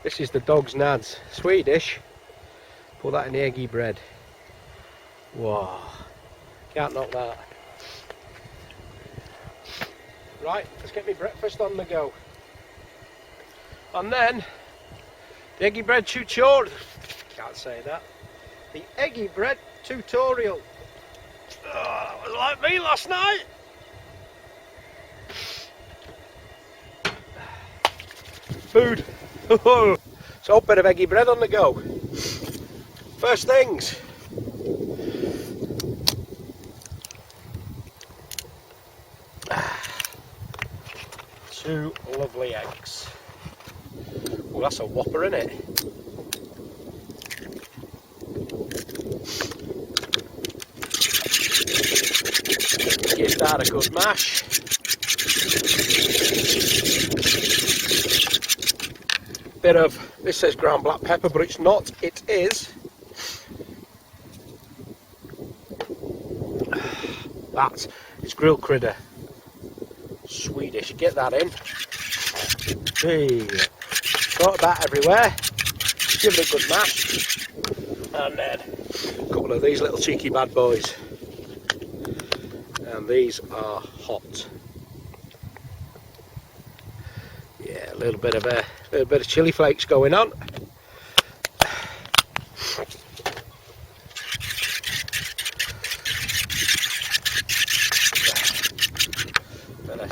This is the dog's nads. Swedish. Put that in the eggy bread. Whoa, can't knock that. Right, let's get me breakfast on the go. And then the eggy bread tutorial. Can't say that. The eggy bread tutorial. Oh, it was like me last night. Food. So a bit of eggy bread on the go. First things. 2 lovely eggs. Well, that's a whopper, isn't it? give that a good mash. Bit of, this says ground black pepper, but it's not, it is. That is grilled critter. Swedish, get that in. Hey, sort of that everywhere. Give it a good mash. And then a couple of these little cheeky bad boys. And these are hot. Yeah, a little bit of chili flakes going on.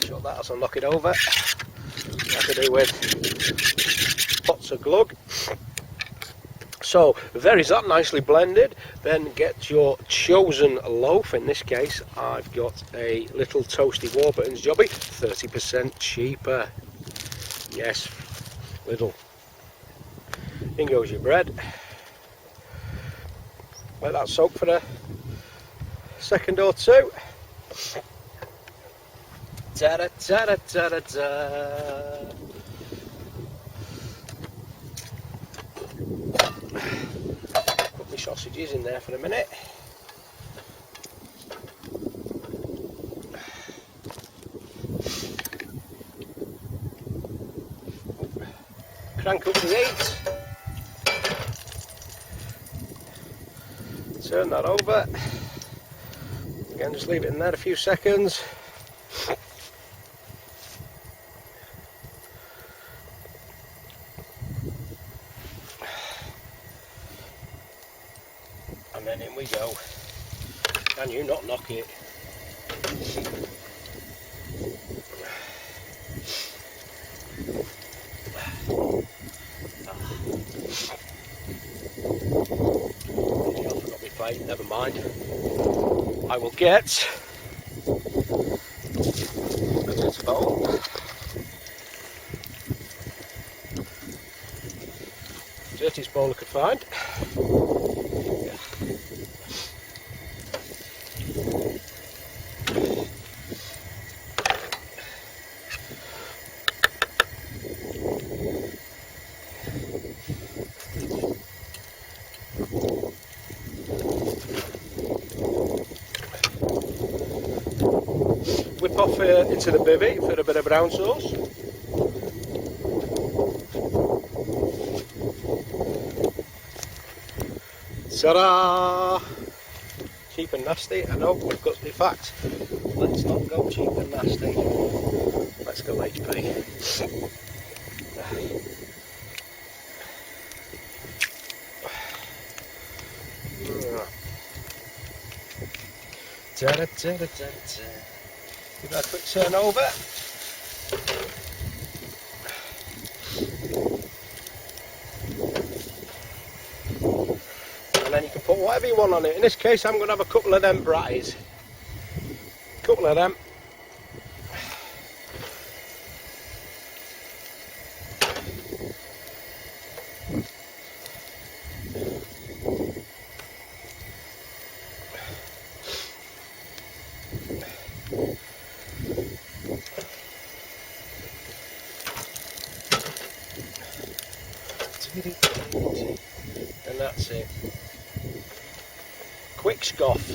Shut that as I knock it over. Like I do with pots of glug. So there is that, nicely blended. Then get your chosen loaf. In this case I've got a little toasty Warburton's jobby, 30% cheaper. Yes, little. In goes your bread. Let that soak for a second or two. Ta-da, ta-da, ta-da, ta. Put my sausages in there for a minute. Crank up the heat. Turn that over. Again, just leave it in there a few seconds. And then in we go. Can you not knock it? I forgot my plate, never mind. I will get a little bowl. Dirtiest bowl I could find. Whip off into the bivy for a bit of brown sauce. Ta-da! Cheap and nasty. I know, we've got, in fact, let's not go cheap and nasty. Let's go HP. Ta-da-ta-da-ta-ta. Give that a quick turn over. And then you can put whatever you want on it. In this case I'm going to have a couple of them bratties. A couple of them. And that's it. Quick scoff.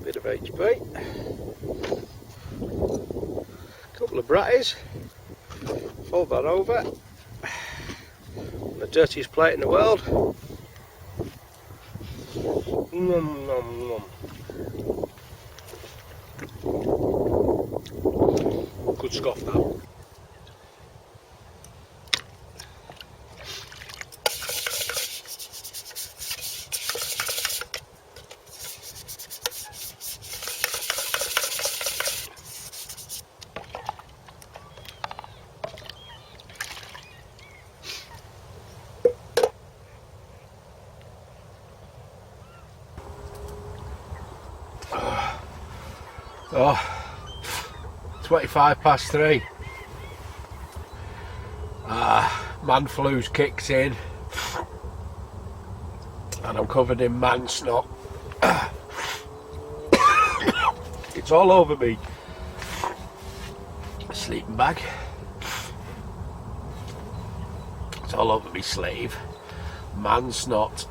Bit of HP. Couple of bratties. Fold that over. The dirtiest plate in the world. Nom nom nom. Good scoff that. Oh, 3:25. Man flu's kicked in and I'm covered in man snot. It's all over me. Sleeping bag. It's all over me sleeve. Man snot.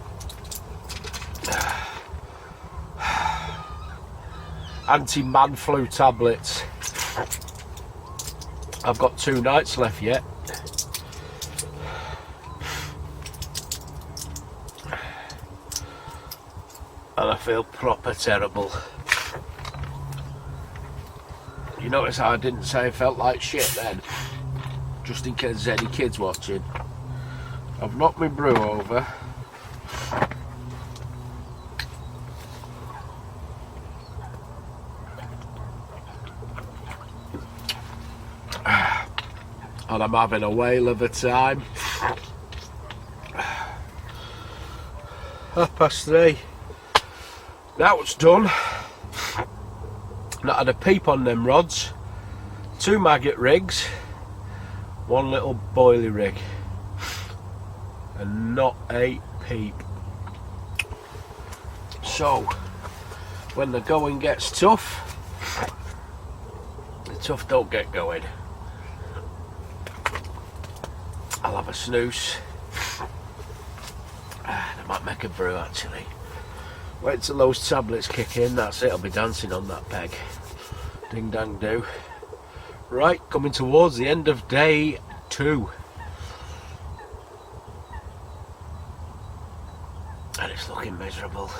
Anti-man flu tablets. I've got 2 nights left yet. And I feel proper terrible. You notice how I didn't say I felt like shit then? Just in case there's any kids watching. I've knocked my brew over. And I'm having a whale of a time. 3:30. Now it's done. Not had a peep on them rods. 2 maggot rigs. 1 little boilie rig. And not a peep. So, when the going gets tough, the tough don't get going. I'll have a snooze. I might make a brew actually. Wait till those tablets kick in, that's it, I'll be dancing on that peg. Ding dang do. Right, coming towards the end of day 2. And it's looking miserable.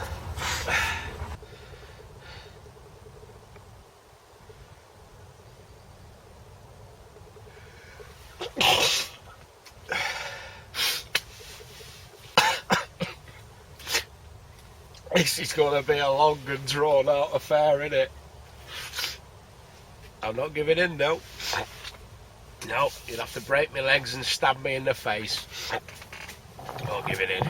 This is going to be a long and drawn out affair, innit? I'm not giving in though. No, you'd have to break my legs and stab me in the face. Not giving in.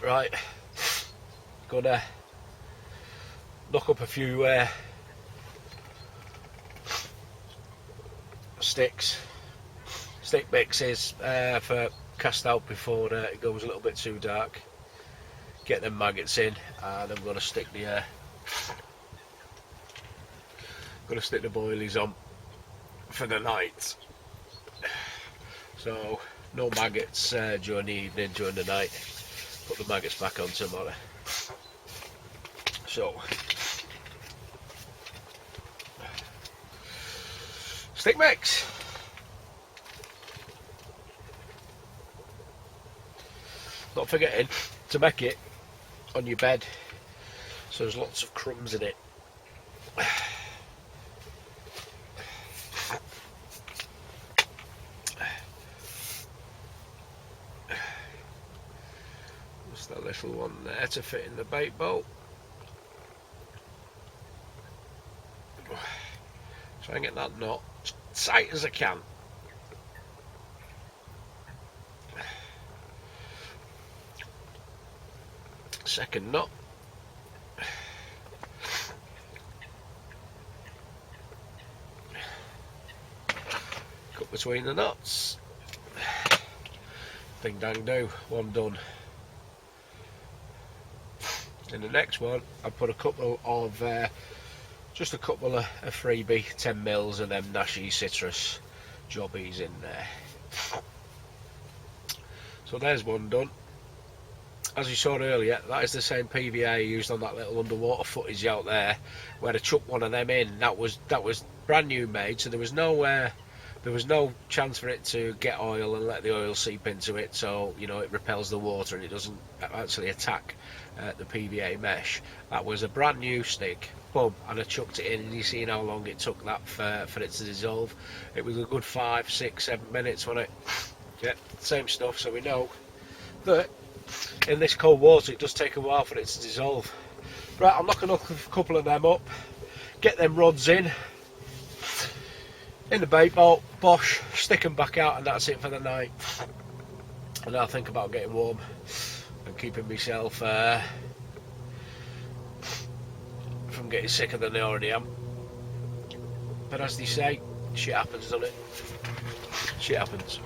Right, gonna knock up a few stick mixes for cast out before it goes a little bit too dark. Get them maggots in, and I'm gonna stick the boilies on for the night. So no maggots during the evening, during the night. Put the maggots back on tomorrow. So stick mix. Not forgetting to make it on your bed so there's lots of crumbs in it. Just a little one there to fit in the bait bowl. Try and get that knot as tight as I can. Second knot. Cut between the knots. Ding dang do, one done. In the next one, I put a couple of just a couple of freebie 10mm of them Nashi citrus jobbies in there. So there's one done. As you saw earlier, that is the same PVA I used on that little underwater footage out there, where I chucked one of them in. That was brand new made, so there was no chance for it to get oil and let the oil seep into it, so you know it repels the water and it doesn't actually attack the PVA mesh. That was a brand new stick, boom, and I chucked it in, and you seen how long it took that for it to dissolve. It was a good 5, 6, 7 minutes, wasn't it? Yeah, same stuff. So we know that in this cold water it does take a while for it to dissolve. Right, I'll knock a couple of them up, get them rods in the bait bowl, bosh, stick them back out, and that's it for the night. And I'll think about getting warm and keeping myself from getting sicker than I already am. But as they say, shit happens, doesn't it? Shit happens.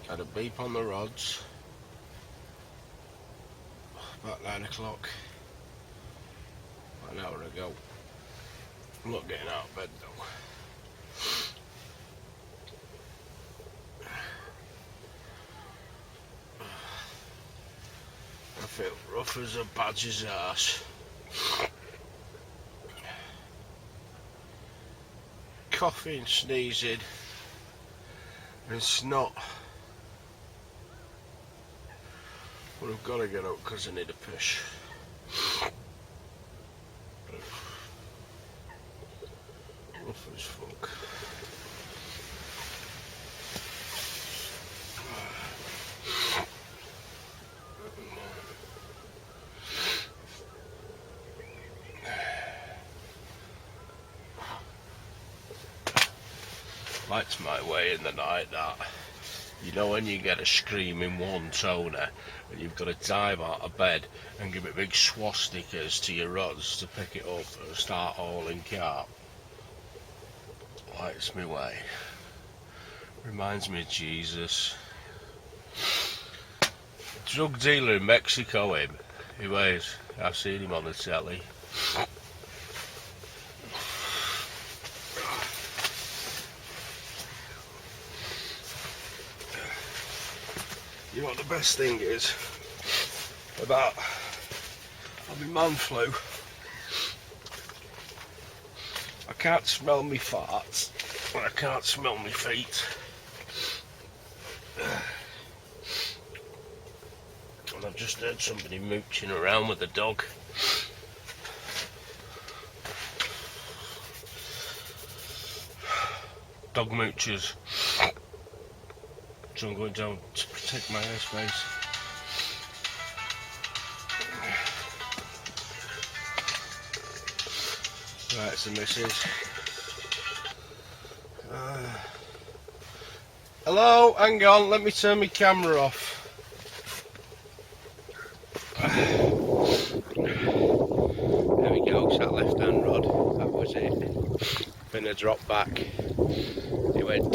Had a beep on the rods about 9 o'clock, an hour ago. I'm not getting out of bed though. I feel rough as a badger's arse. Coughing, sneezing and snot. But I've got to get up because I need a piss. Rough as fuck. That's my way in the night, that. You know when you get a screaming one toner and you've got to dive out of bed and give it big swastikas to your rods to pick it up and start hauling carp. That's my way. Reminds me of Jesus. Drug dealer in Mexico, him. He weighs. I've seen him on the telly. You know what the best thing is about having man flu? I can't smell me farts, and I can't smell my feet. And I've just heard somebody mooching around with the dog. Dog moochers. So I'm going down to protect my airspace. Right, it's the missus. Hello, hang on, let me turn my camera off. There we go, it's that left hand rod, that was it. Then a drop back. It went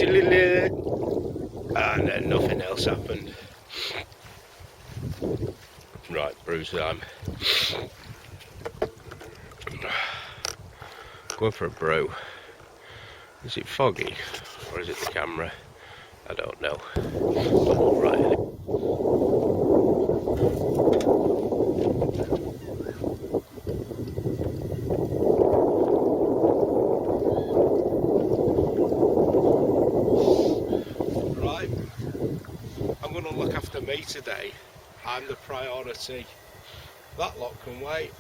and then nothing else happened. Right, brew time. Going for a brew. Is it foggy or is it the camera? I don't know. But all right. Right. I'm going to look after me today. I'm the priority. That lot can wait.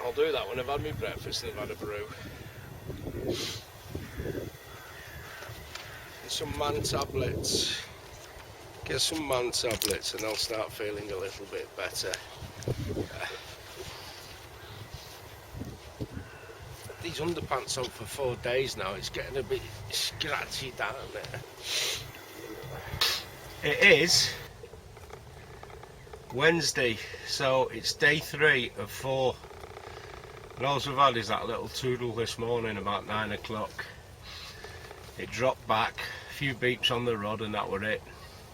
I'll do that when I've had my breakfast and I've had a brew. And some man tablets. Get some man tablets and I'll start feeling a little bit better. These underpants on for 4 days now, it's getting a bit scratchy down there. It is Wednesday, so it's day 3 of 4. And all we've had is that little toodle this morning about 9 o'clock. It dropped back, a few beeps on the rod and that were it.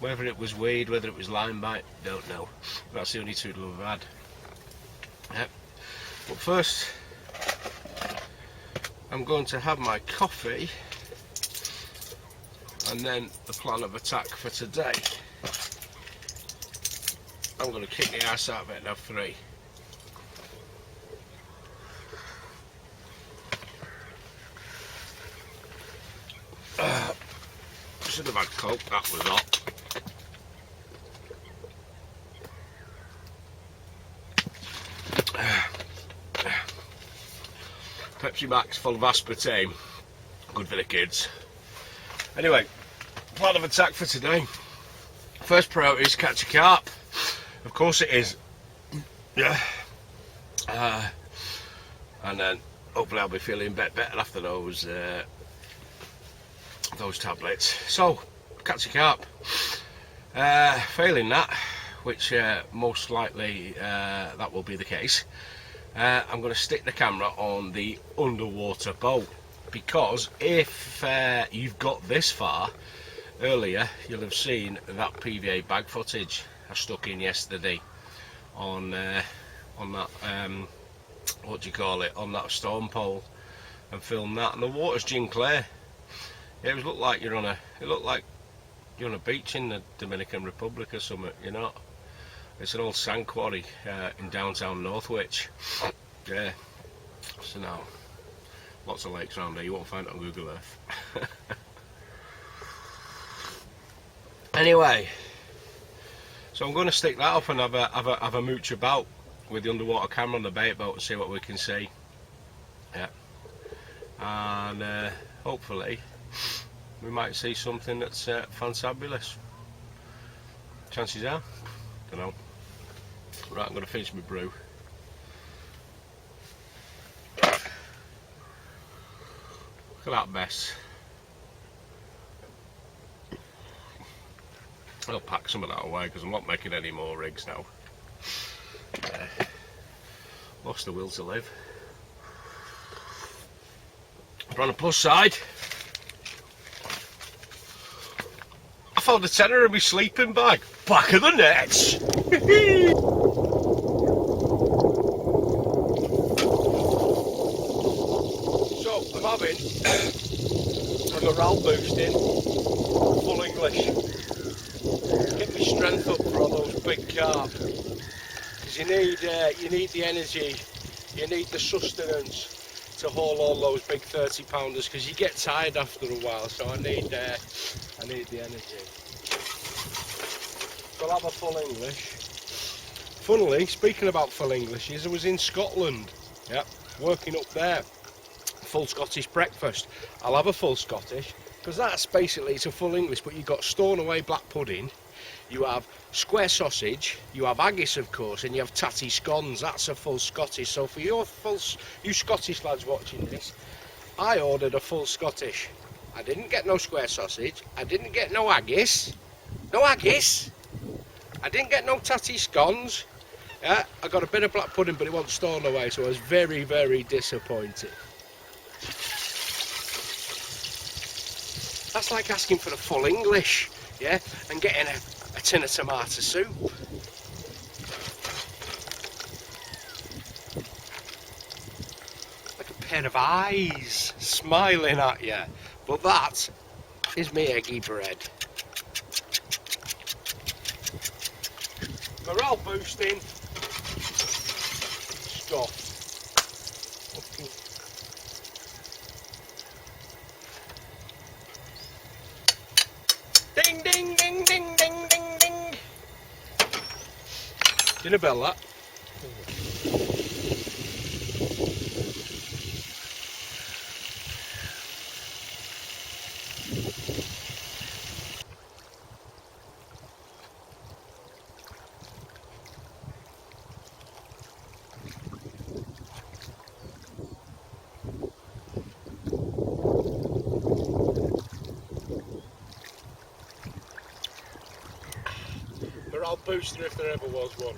Whether it was weed, whether it was line bite, don't know. That's the only toodle we've had. Yep. But first, I'm going to have my coffee and then the plan of attack for today. I'm going to kick the ass out of it and have 3. Should have had Coke, that was hot. Pepsi Max full of aspartame, good for the kids. Anyway, plan of attack for today. First priority is catch a carp. Of course it is. Yeah. And then hopefully I'll be feeling a bit better after those tablets. So, catch a carp. Failing that, which most likely that will be the case, I'm going to stick the camera on the underwater boat, because if you've got this far, earlier you'll have seen that PVA bag footage I stuck in yesterday on that what do you call it, on that storm pole, and filmed that, and the water's gin clear. It looked like you're on a beach in the Dominican Republic or something. You're not. It's an old sand quarry in downtown Northwich. Yeah. So now, lots of lakes around there. You won't find it on Google Earth. Anyway, so I'm going to stick that up and have a mooch about with the underwater camera on the bait boat and see what we can see. Yeah. And hopefully we might see something that's fantabulous. Chances are, don't know. Right, I'm going to finish my brew. Look at that mess. I'll pack some of that away because I'm not making any more rigs now. Lost the will to live. But on the plus side, I found a tenner in my sleeping bag. Back of the nets. So I'm having a morale boosting full English. Get my strength up for all those big carp. Because you need the energy, you need the sustenance to haul all those big 30 pounders, because you get tired after a while. So I need the energy. So I'll have a full English. Funnily, speaking about full Englishes, I was in Scotland, yep, working up there. Full Scottish breakfast. I'll have a full Scottish, because that's basically, it's a full English, but you've got Stornoway black pudding, you have square sausage, you have haggis of course, and you have tatty scones. That's a full Scottish. So for you Scottish lads watching this, I ordered a full Scottish. I didn't get no square sausage, I didn't get no haggis, I didn't get no tatty scones. Yeah, I got a bit of black pudding, but it wasn't Stornoway, so I was very, very disappointed. That's like asking for a full English, yeah, and getting a tin of tomato soup. Like a pair of eyes smiling at you. But that is me eggy bread. Morale boosting stuff. Ding, ding, ding, ding, ding, ding, ding. Dinner bell, that. Morale booster if there ever was one.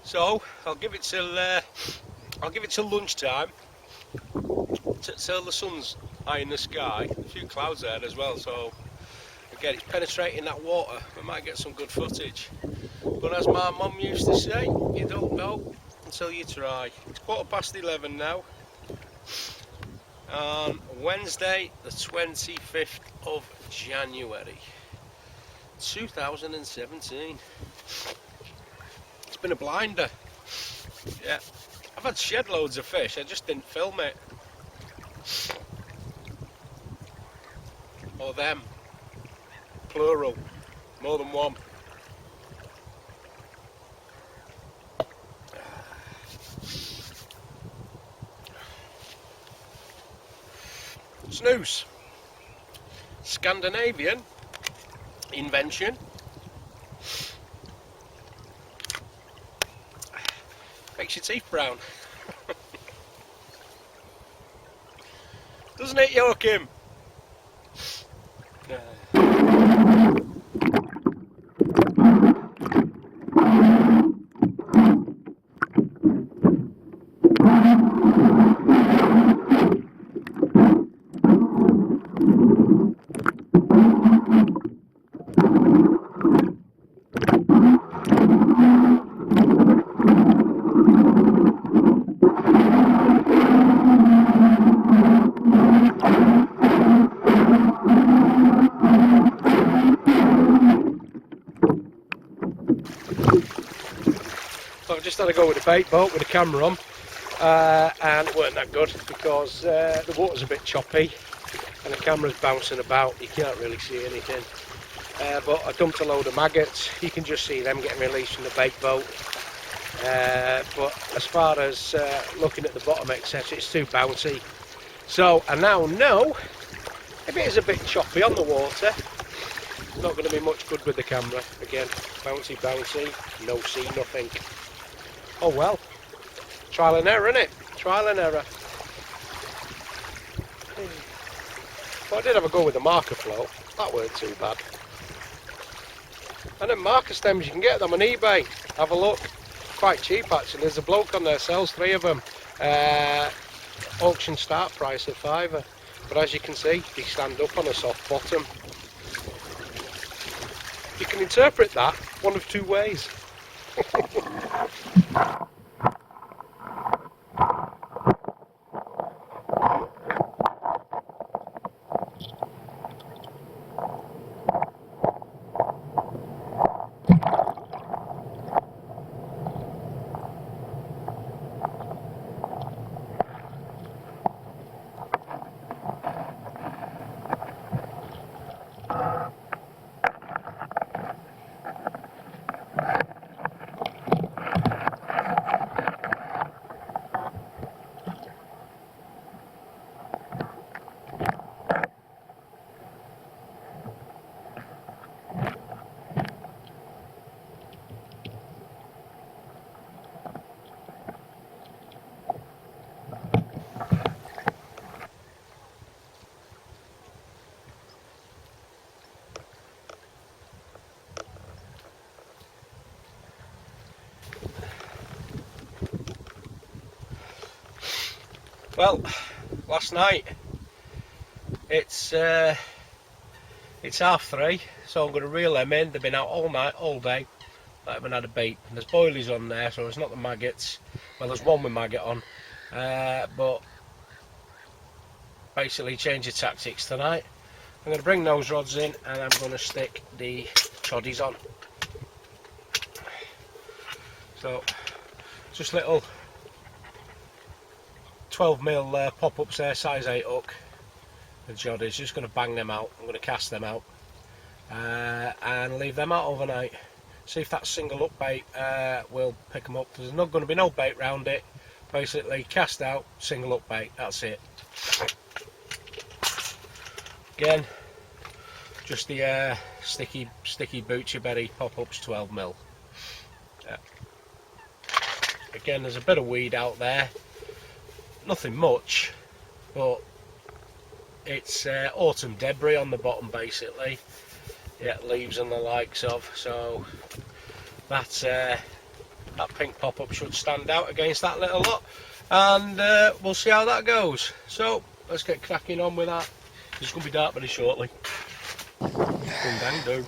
So I'll give it till lunchtime, till the sun's high in the sky. A few clouds there as well, so again it's penetrating that water. We might get some good footage. But as my mum used to say, you don't know until you try. It's 11:15 now. On Wednesday, the 25th of January, 2017. It's been a blinder. Yeah, I've had shed loads of fish, I just didn't film it. Or them, plural, more than one. Snooze, Scandinavian invention. Makes your teeth brown. Doesn't it, Joachim? So I've just had a go with the bait boat with the camera on, and it weren't that good because the water's a bit choppy and the camera's bouncing about. You can't really see anything. But I dumped a load of maggots. You can just see them getting released from the bait boat. But as far as looking at the bottom, etc., it's too bouncy. So I now know if it is a bit choppy on the water, it's not going to be much good with the camera. Again, bouncy, no see, nothing. Oh well, trial and error, innit? Trial and error. But I did have a go with the marker float. That weren't too bad. And then marker stems, you can get them on eBay. Have a look. Quite cheap actually. There's a bloke on there sells 3 of them. Auction start price of £5. But as you can see, they stand up on a soft bottom. You can interpret that one of 2 ways. Well, last night it's 3:30, so I'm going to reel them in. They've been out all night, all day. I haven't had a bait. There's boilies on there, so it's not the maggots. Well, there's one with maggot on, but basically change of tactics tonight. I'm going to bring those rods in and I'm going to stick the choddies on. So just little 12mm pop-ups there, size 8 hook. The choddies, just going to bang them out. I'm going to cast them out and leave them out overnight. See if that single up bait will pick them up. There's not going to be no bait round it. Basically cast out, single up bait, that's it. Again, just the sticky boochie berry pop-ups 12mm. Yeah. Again, there's a bit of weed out there. Nothing much, but it's autumn debris on the bottom basically. Yeah, leaves and the likes of. So that's that pink pop-up should stand out against that little lot, and we'll see how that goes. So let's get cracking on with that. It's going to be dark very shortly. Dang do.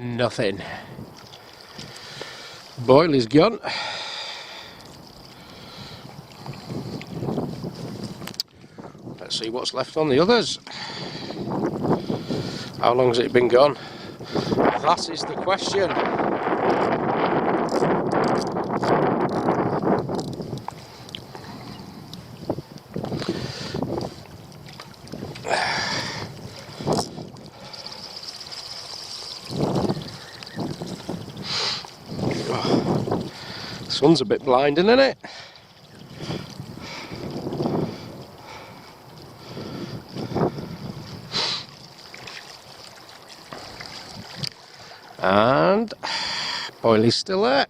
Nothing. Boil is gone. Let's see what's left on the others. How long has it been gone? That is the question. Sun's a bit blinding, isn't it? And boily's still there.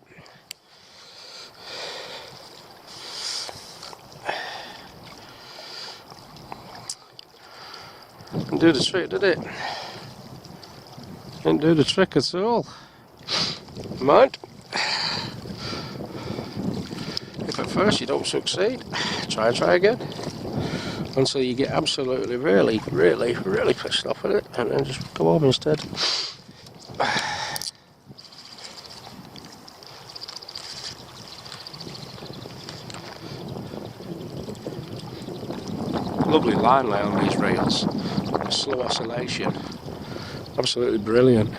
Didn't do the trick, did it? Didn't do the trick at all. Mind. If at first you don't succeed, try again. Until you get absolutely really pissed off with it, and then just go home instead. Lovely line lay on these reels, a slow oscillation, absolutely brilliant.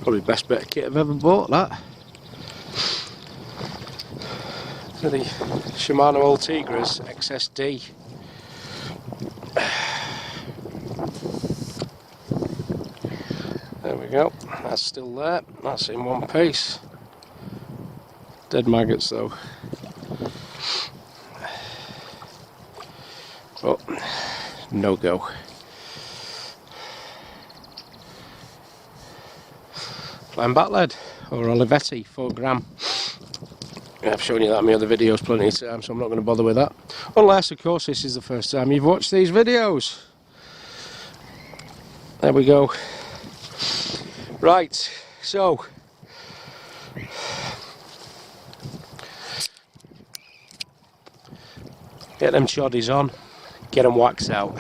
Probably the best bit of kit I've ever bought, that. So the Shimano Old Tigres XSD. There we we go, that's still there, that's in one piece. Dead maggots though. But no go. Flying bat lead or Olivetti, 4 gram. I've shown you that in my other videos plenty of times, so I'm not going to bother with that. Unless, of course, this is the first time you've watched these videos. There we go. Right, so get them choddies on, get them waxed out.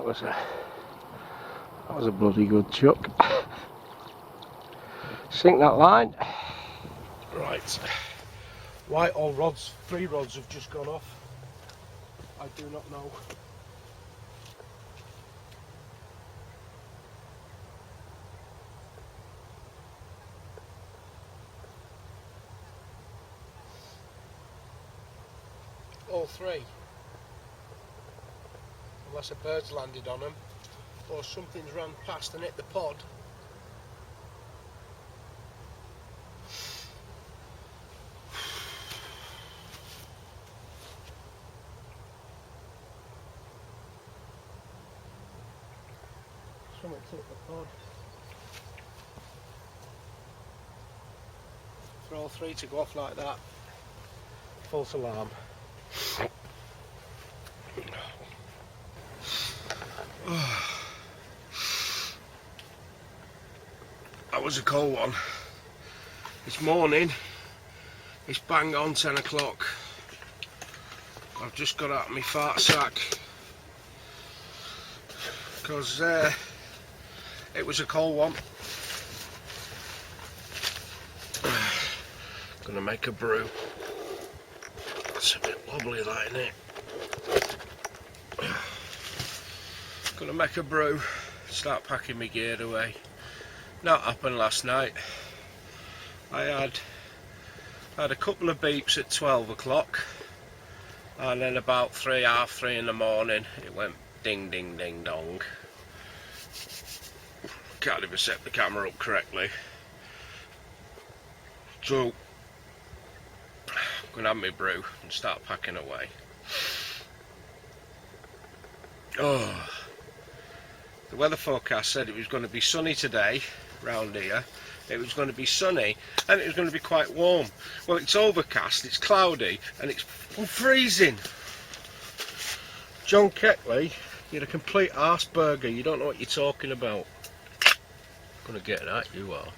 That was a bloody good chuck. Sink that line. Right. Why all rods, 3 rods have just gone off, I do not know. all three. Unless a bird's landed on them, or something's ran past and hit the pod. Something hit the pod. For all three to go off like that, false alarm. That was a cold one. This morning, it's bang on 10 o'clock. I've just got out of my fart sack because it was a cold one. Gonna make a brew. It's a bit wobbly, that, isn't it? Gonna make a brew, start packing my gear away. Not happened last night. I had a couple of beeps at 12 o'clock, and then about half three in the morning it went ding ding ding dong. Can't even set the camera up correctly. So I'm gonna have my brew and start packing away. Oh, the weather forecast said it was going to be sunny today round here. It was going to be sunny and it was going to be quite warm. Well, it's overcast, it's cloudy, and it's freezing. John Keckley, you're a complete arse burger. You don't know what you're talking about. I'm gonna get that, you are.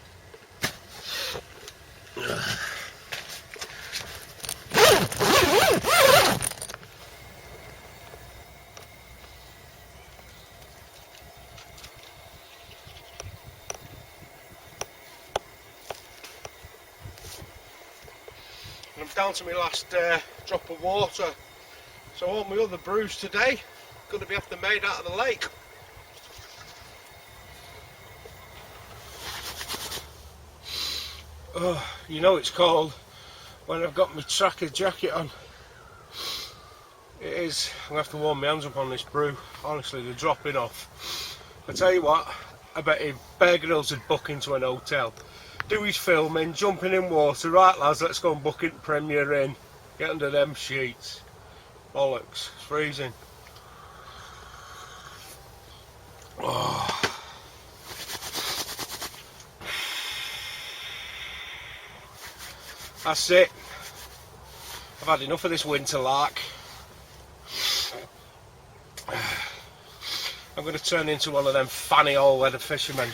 And I'm down to my last drop of water. So all my other brews today going to be after made out of the lake. Oh, you know it's cold when I've got my tracker jacket on. It is. I'm going to have to warm my hands up on this brew. Honestly, they're dropping off. I tell you what, I bet if Bear Grylls would book into an hotel, do his filming, jumping in water, right lads, let's go and book it Premier Inn, get under them sheets. Bollocks, it's freezing. Oh. That's it. I've had enough of this winter lark. I'm going to turn into one of them fanny all-weather fishermen.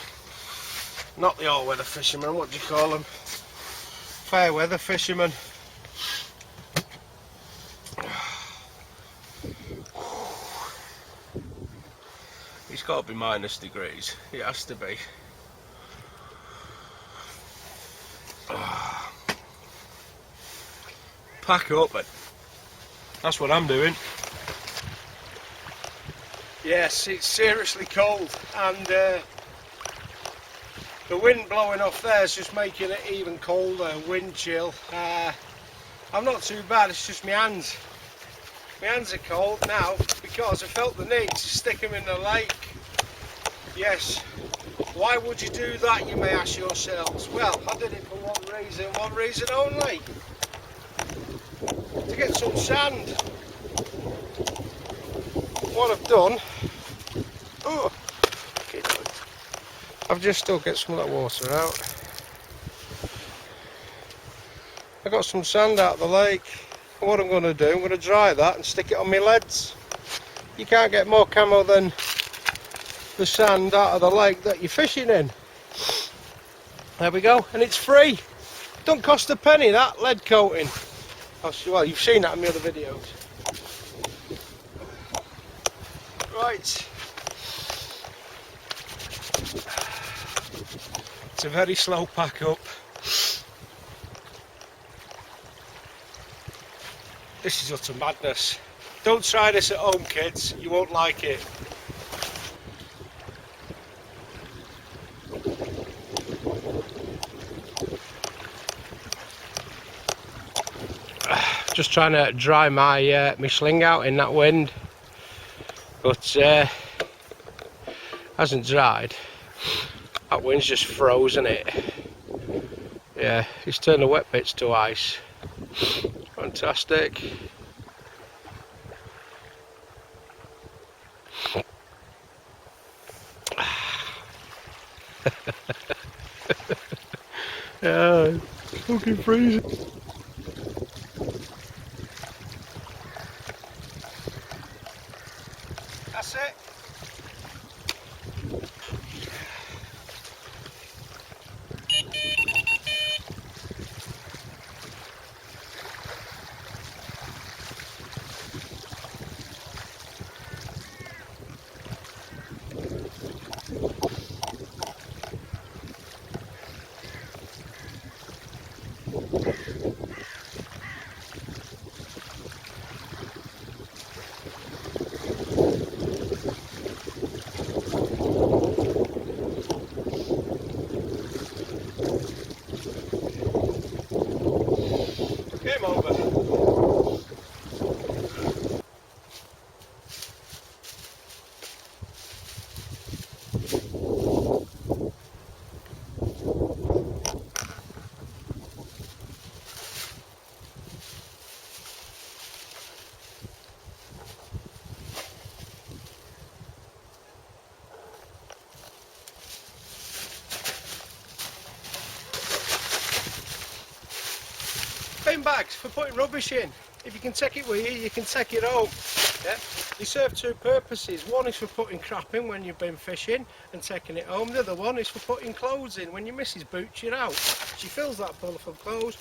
Not the all-weather fishermen, what do you call them? Fair weather fishermen. It's got to be -degrees. It has to be. Pack up, but that's what I'm doing. Yes, it's seriously cold, and the wind blowing off there is just making it even colder. Wind chill. I'm not too bad, it's just my hands. My hands are cold now because I felt the need to stick them in the lake. Yes, why would you do that, you may ask yourselves? Well, I did it for one reason only. To get some sand. What I've done, I've just still get some of that water out. I got some sand out of the lake. And what I'm going to do, I'm going to dry that and stick it on my leads. You can't get more camo than the sand out of the lake that you're fishing in. There we go, and it's free. Don't cost a penny, that lead coating. Well, you've seen that in my other videos. Right. It's a very slow pack up. This is utter madness. Don't try this at home, kids. You won't like it. Just trying to dry my my sling out in that wind, but hasn't dried. That wind's just frozen it. Yeah, it's turned the wet bits to ice. Fantastic. Yeah, it's fucking freezing. That's it. Game over. Bin bags for putting rubbish in. If you can take it with you, you can take it home. Yeah? They serve two purposes. One is for putting crap in when you've been fishing and taking it home. The other one is for putting clothes in when your missus boots you out. She fills that pull full of clothes,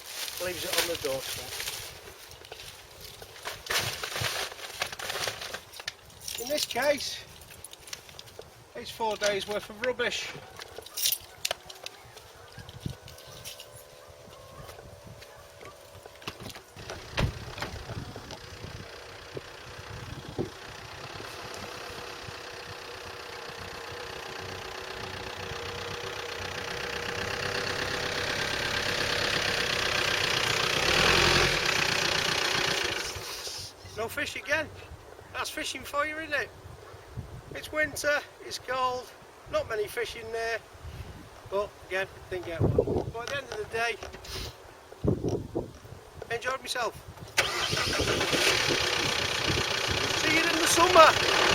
leaves it on the doorstep. In this case, it's 4 days worth of rubbish. No fish again. That's fishing for you, isn't it? It's winter, it's cold, not many fish in there, but again, didn't get one. But at the end of the day, enjoyed myself. See you in the summer.